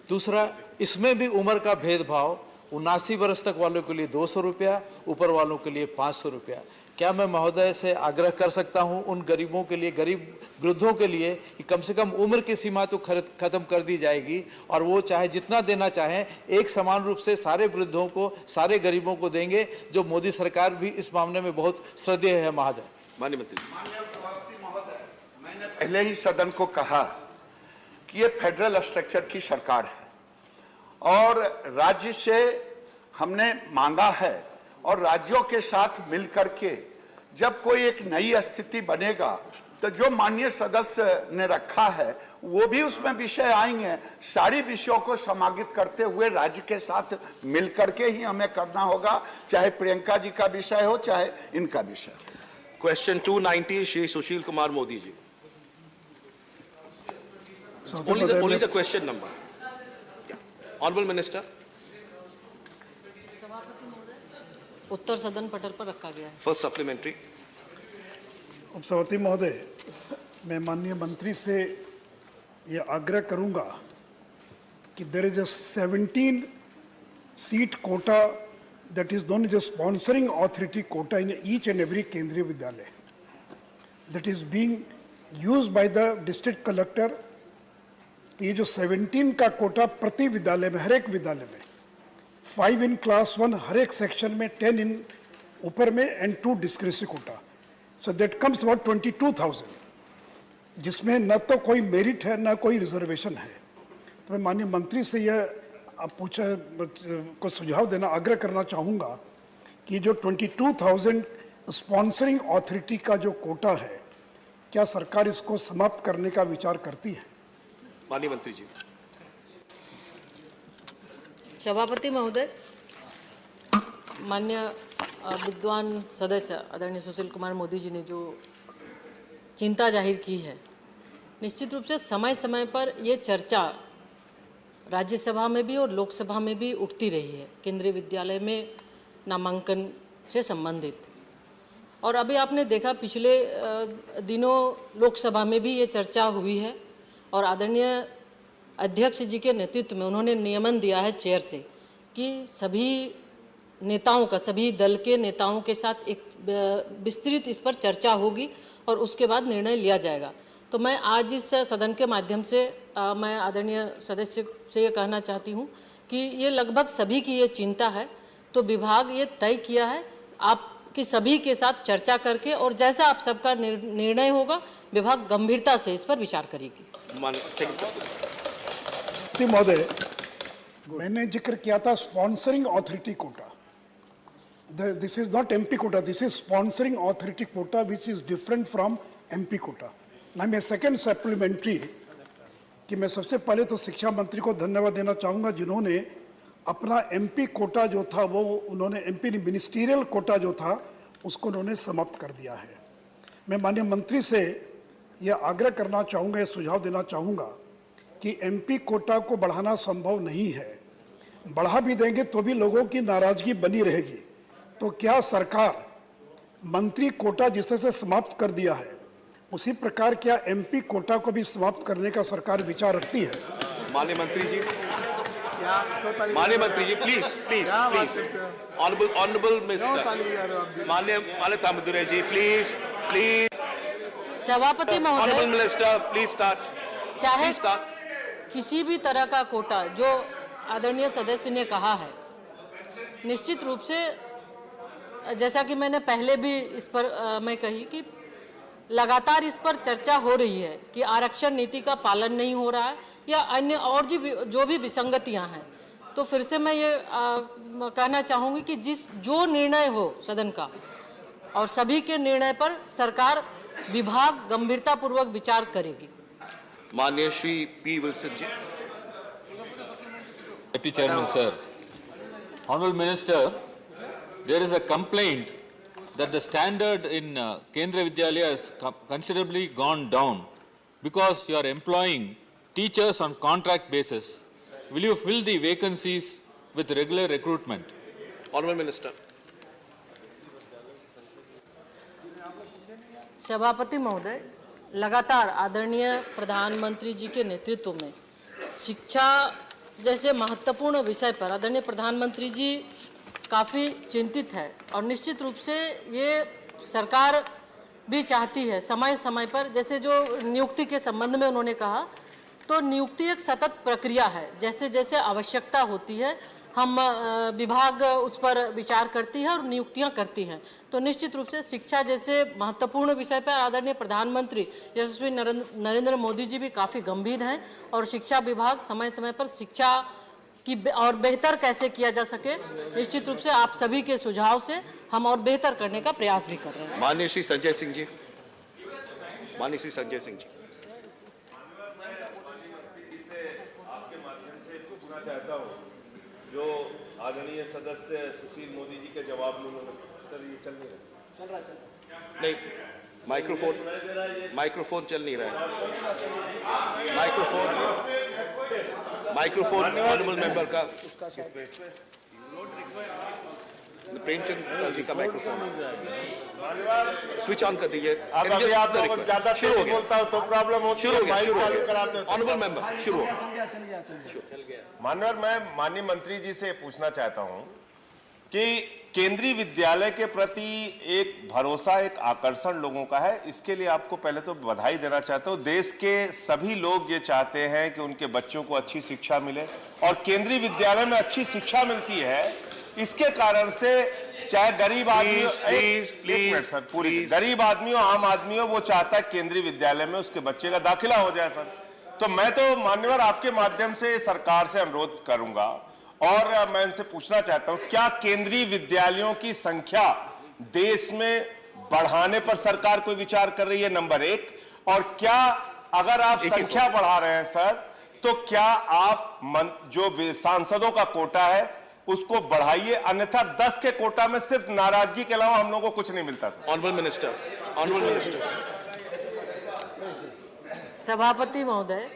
दूसरा, इसमें भी उम्र का भेदभाव, 79 वर्ष तक वालों के लिए 200 रुपया, ऊपर वालों के लिए 500 रुपया। क्या मैं महोदय से आग्रह कर सकता हूं उन गरीबों के लिए, गरीब वृद्धों के लिए, कि कम से कम उम्र की सीमा तो खत्म कर दी जाएगी और वो चाहे जितना देना चाहें एक समान रूप से सारे वृद्धों को, सारे गरीबों को देंगे, जो मोदी सरकार भी इस मामले में बहुत श्रद्धेय है। महोदय। माननीय मंत्री। मैंने पहले ही सदन को कहा कि ये फेडरल स्ट्रक्चर की सरकार है और राज्य से हमने मांगा है और राज्यों के साथ मिलकर के जब कोई एक नई स्थिति बनेगा तो जो माननीय सदस्य ने रखा है वो भी उसमें विषय आएंगे। सारी विषयों को समाहित करते हुए राज्य के साथ मिलकर के ही हमें करना होगा, चाहे प्रियंका जी का विषय हो चाहे इनका विषय। Question 290 Shri Sushil Kumar Modi ji. Only the question number. Honorable Minister. उत्तर सदन पटल पर रखा गया है। First supplementary. उपसभापति महोदय, मैं माननीय मंत्री से ये आग्रह करूंगा कि there is a 17 seat quota that is known as a sponsoring authority quota in each and every केंद्रीय विद्यालय that is being used by the district collector। तो ये जो 17 का कोटा प्रति विद्यालय में, हर एक विद्यालय में 5 इन क्लास 1, हर एक सेक्शन में 10 इन ऊपर में and 2 discretionary quota, so that comes about 22,000, जिसमें न तो कोई मेरिट है न कोई रिजर्वेशन है। तो मैं माननीय मंत्री से यह आप को सुझाव देना, आग्रह करना चाहूँगा कि जो 22,000 स्पॉन्सरिंग अथॉरिटी का जो कोटा है, क्या सरकार इसको समाप्त करने का विचार करती है? माननीय मंत्री जी। सभापति महोदय, माननीय विद्वान सदस्य आदरणीय सुशील कुमार मोदी जी ने जो चिंता जाहिर की है, निश्चित रूप से समय समय पर ये चर्चा राज्यसभा में भी और लोकसभा में भी उठती रही है, केंद्रीय विद्यालय में नामांकन से संबंधित। और अभी आपने देखा पिछले दिनों लोकसभा में भी ये चर्चा हुई है और आदरणीय अध्यक्ष जी के नेतृत्व में उन्होंने नियमन दिया है चेयर से कि सभी नेताओं का, सभी दल के नेताओं के साथ एक विस्तृत इस पर चर्चा होगी और उसके बाद निर्णय लिया जाएगा। तो मैं आज इस सदन के माध्यम से मैं आदरणीय सदस्य से ये कहना चाहती हूँ कि ये लगभग सभी की ये चिंता है, तो विभाग ये तय किया है आपकी सभी के साथ चर्चा करके, और जैसा आप सबका निर्णय होगा विभाग गंभीरता से इस पर विचार करेगी। महोदय, मैंने जिक्र किया था sponsoring authority quota. This is not MP quota, this is sponsoring authority quota, which is different from MP quota. Now my second supplementary कि मैं सबसे पहले तो शिक्षा मंत्री को धन्यवाद देना चाहूँगा जिन्होंने अपना MP कोटा जो था वो उन्होंने MP मिनिस्ट्रियल कोटा जो था उसको उन्होंने समाप्त कर दिया है। मैं माननीय मंत्री से यह आग्रह करना चाहूँगा, यह सुझाव देना चाहूँगा कि MP कोटा को बढ़ाना संभव नहीं है, बढ़ा भी देंगे तो भी लोगों की नाराजगी बनी रहेगी। तो क्या सरकार मंत्री कोटा जिससे से समाप्त कर दिया है उसी प्रकार क्या MP कोटा को भी समाप्त करने का सरकार विचार रखती है? माननीय मंत्री जी, please please please, honourable minister, माननीय तामदुरे जी, प्लीज प्लीज, सभापति महोदय, ऑनरेबल मिनिस्टर प्लीज स्टार्ट। चाहे किसी भी तरह का कोटा जो आदरणीय सदस्य ने कहा है, निश्चित रूप से जैसा कि मैंने पहले भी इस पर मैं कही कि लगातार इस पर चर्चा हो रही है कि आरक्षण नीति का पालन नहीं हो रहा है या अन्य और जो भी विसंगतियां हैं। तो फिर से मैं ये कहना चाहूँगी कि जो निर्णय हो सदन का और सभी के निर्णय पर सरकार विभाग गंभीरतापूर्वक विचार करेगी। माननीय Shri P Wilson ji. Deputy Chairman, sir. Honorable Minister, there is a complaint that the standard in Kendriya Vidyalaya has considerably gone down because you are employing teachers on contract basis. Will you fill the vacancies with regular recruitment? Honorable Minister. सभापति महोदय, लगातार आदरणीय प्रधानमंत्री जी के नेतृत्व में शिक्षा जैसे महत्वपूर्ण विषय पर आदरणीय प्रधानमंत्री जी काफ़ी चिंतित है और निश्चित रूप से ये सरकार भी चाहती है समय समय पर, जैसे जो नियुक्ति के संबंध में उन्होंने कहा, तो नियुक्ति एक सतत प्रक्रिया है। जैसे जैसे आवश्यकता होती है हम विभाग उस पर विचार करती है और नियुक्तियां करती हैं। तो निश्चित रूप से शिक्षा जैसे महत्वपूर्ण विषय पर आदरणीय प्रधानमंत्री यशस्वी नरेंद्र मोदी जी भी काफ़ी गंभीर हैं और शिक्षा विभाग समय समय पर शिक्षा की और बेहतर कैसे किया जा सके, निश्चित रूप से आप सभी के सुझाव से हम और बेहतर करने का प्रयास भी कर रहे हैं। माननीय श्री संजय सिंह जी। माननीय श्री संजय सिंह जी। चाहता हूं जो आदरणीय सदस्य सुशील मोदी जी के जवाब में उन्होंने, सर ये चल नहीं रहा, नहीं, माइक्रोफोन चल नहीं रहा है। माइक्रोफोन ऑनरेबल मेंबर का प्रेमचंद जी का माइक्रोफोन स्विच ऑन कर दीजिए। अभी आप लोग ज्यादा शुरू बोलता हो तो प्रॉब्लम होती है, माइक चालू कराते हो। ऑनरेबल मेंबर शुरू हो। माननीय, मैं माननीय मंत्री जी से पूछना चाहता हूं कि केंद्रीय विद्यालय के प्रति एक भरोसा, एक आकर्षण लोगों का है, इसके लिए आपको पहले तो बधाई देना चाहता हूं। देश के सभी लोग ये चाहते हैं कि उनके बच्चों को अच्छी शिक्षा मिले और केंद्रीय विद्यालय में अच्छी शिक्षा मिलती है। इसके कारण से चाहे गरीब आदमी, गरीब आदमी हो, आम आदमी हो, वो चाहता है केंद्रीय विद्यालय में उसके बच्चे का दाखिला हो जाए। सर, तो मैं तो माननीय आपके माध्यम से सरकार से अनुरोध करूंगा और मैं इनसे पूछना चाहता हूं, क्या केंद्रीय विद्यालयों की संख्या देश में बढ़ाने पर सरकार कोई विचार कर रही है, नंबर एक। और क्या अगर आप संख्या बढ़ा रहे हैं सर, तो क्या आप जो सांसदों का कोटा है उसको बढ़ाइए, अन्यथा 10 के कोटा में सिर्फ नाराजगी के अलावा हम लोगों को कुछ नहीं मिलता सर। Honourable minister. सभापति महोदय,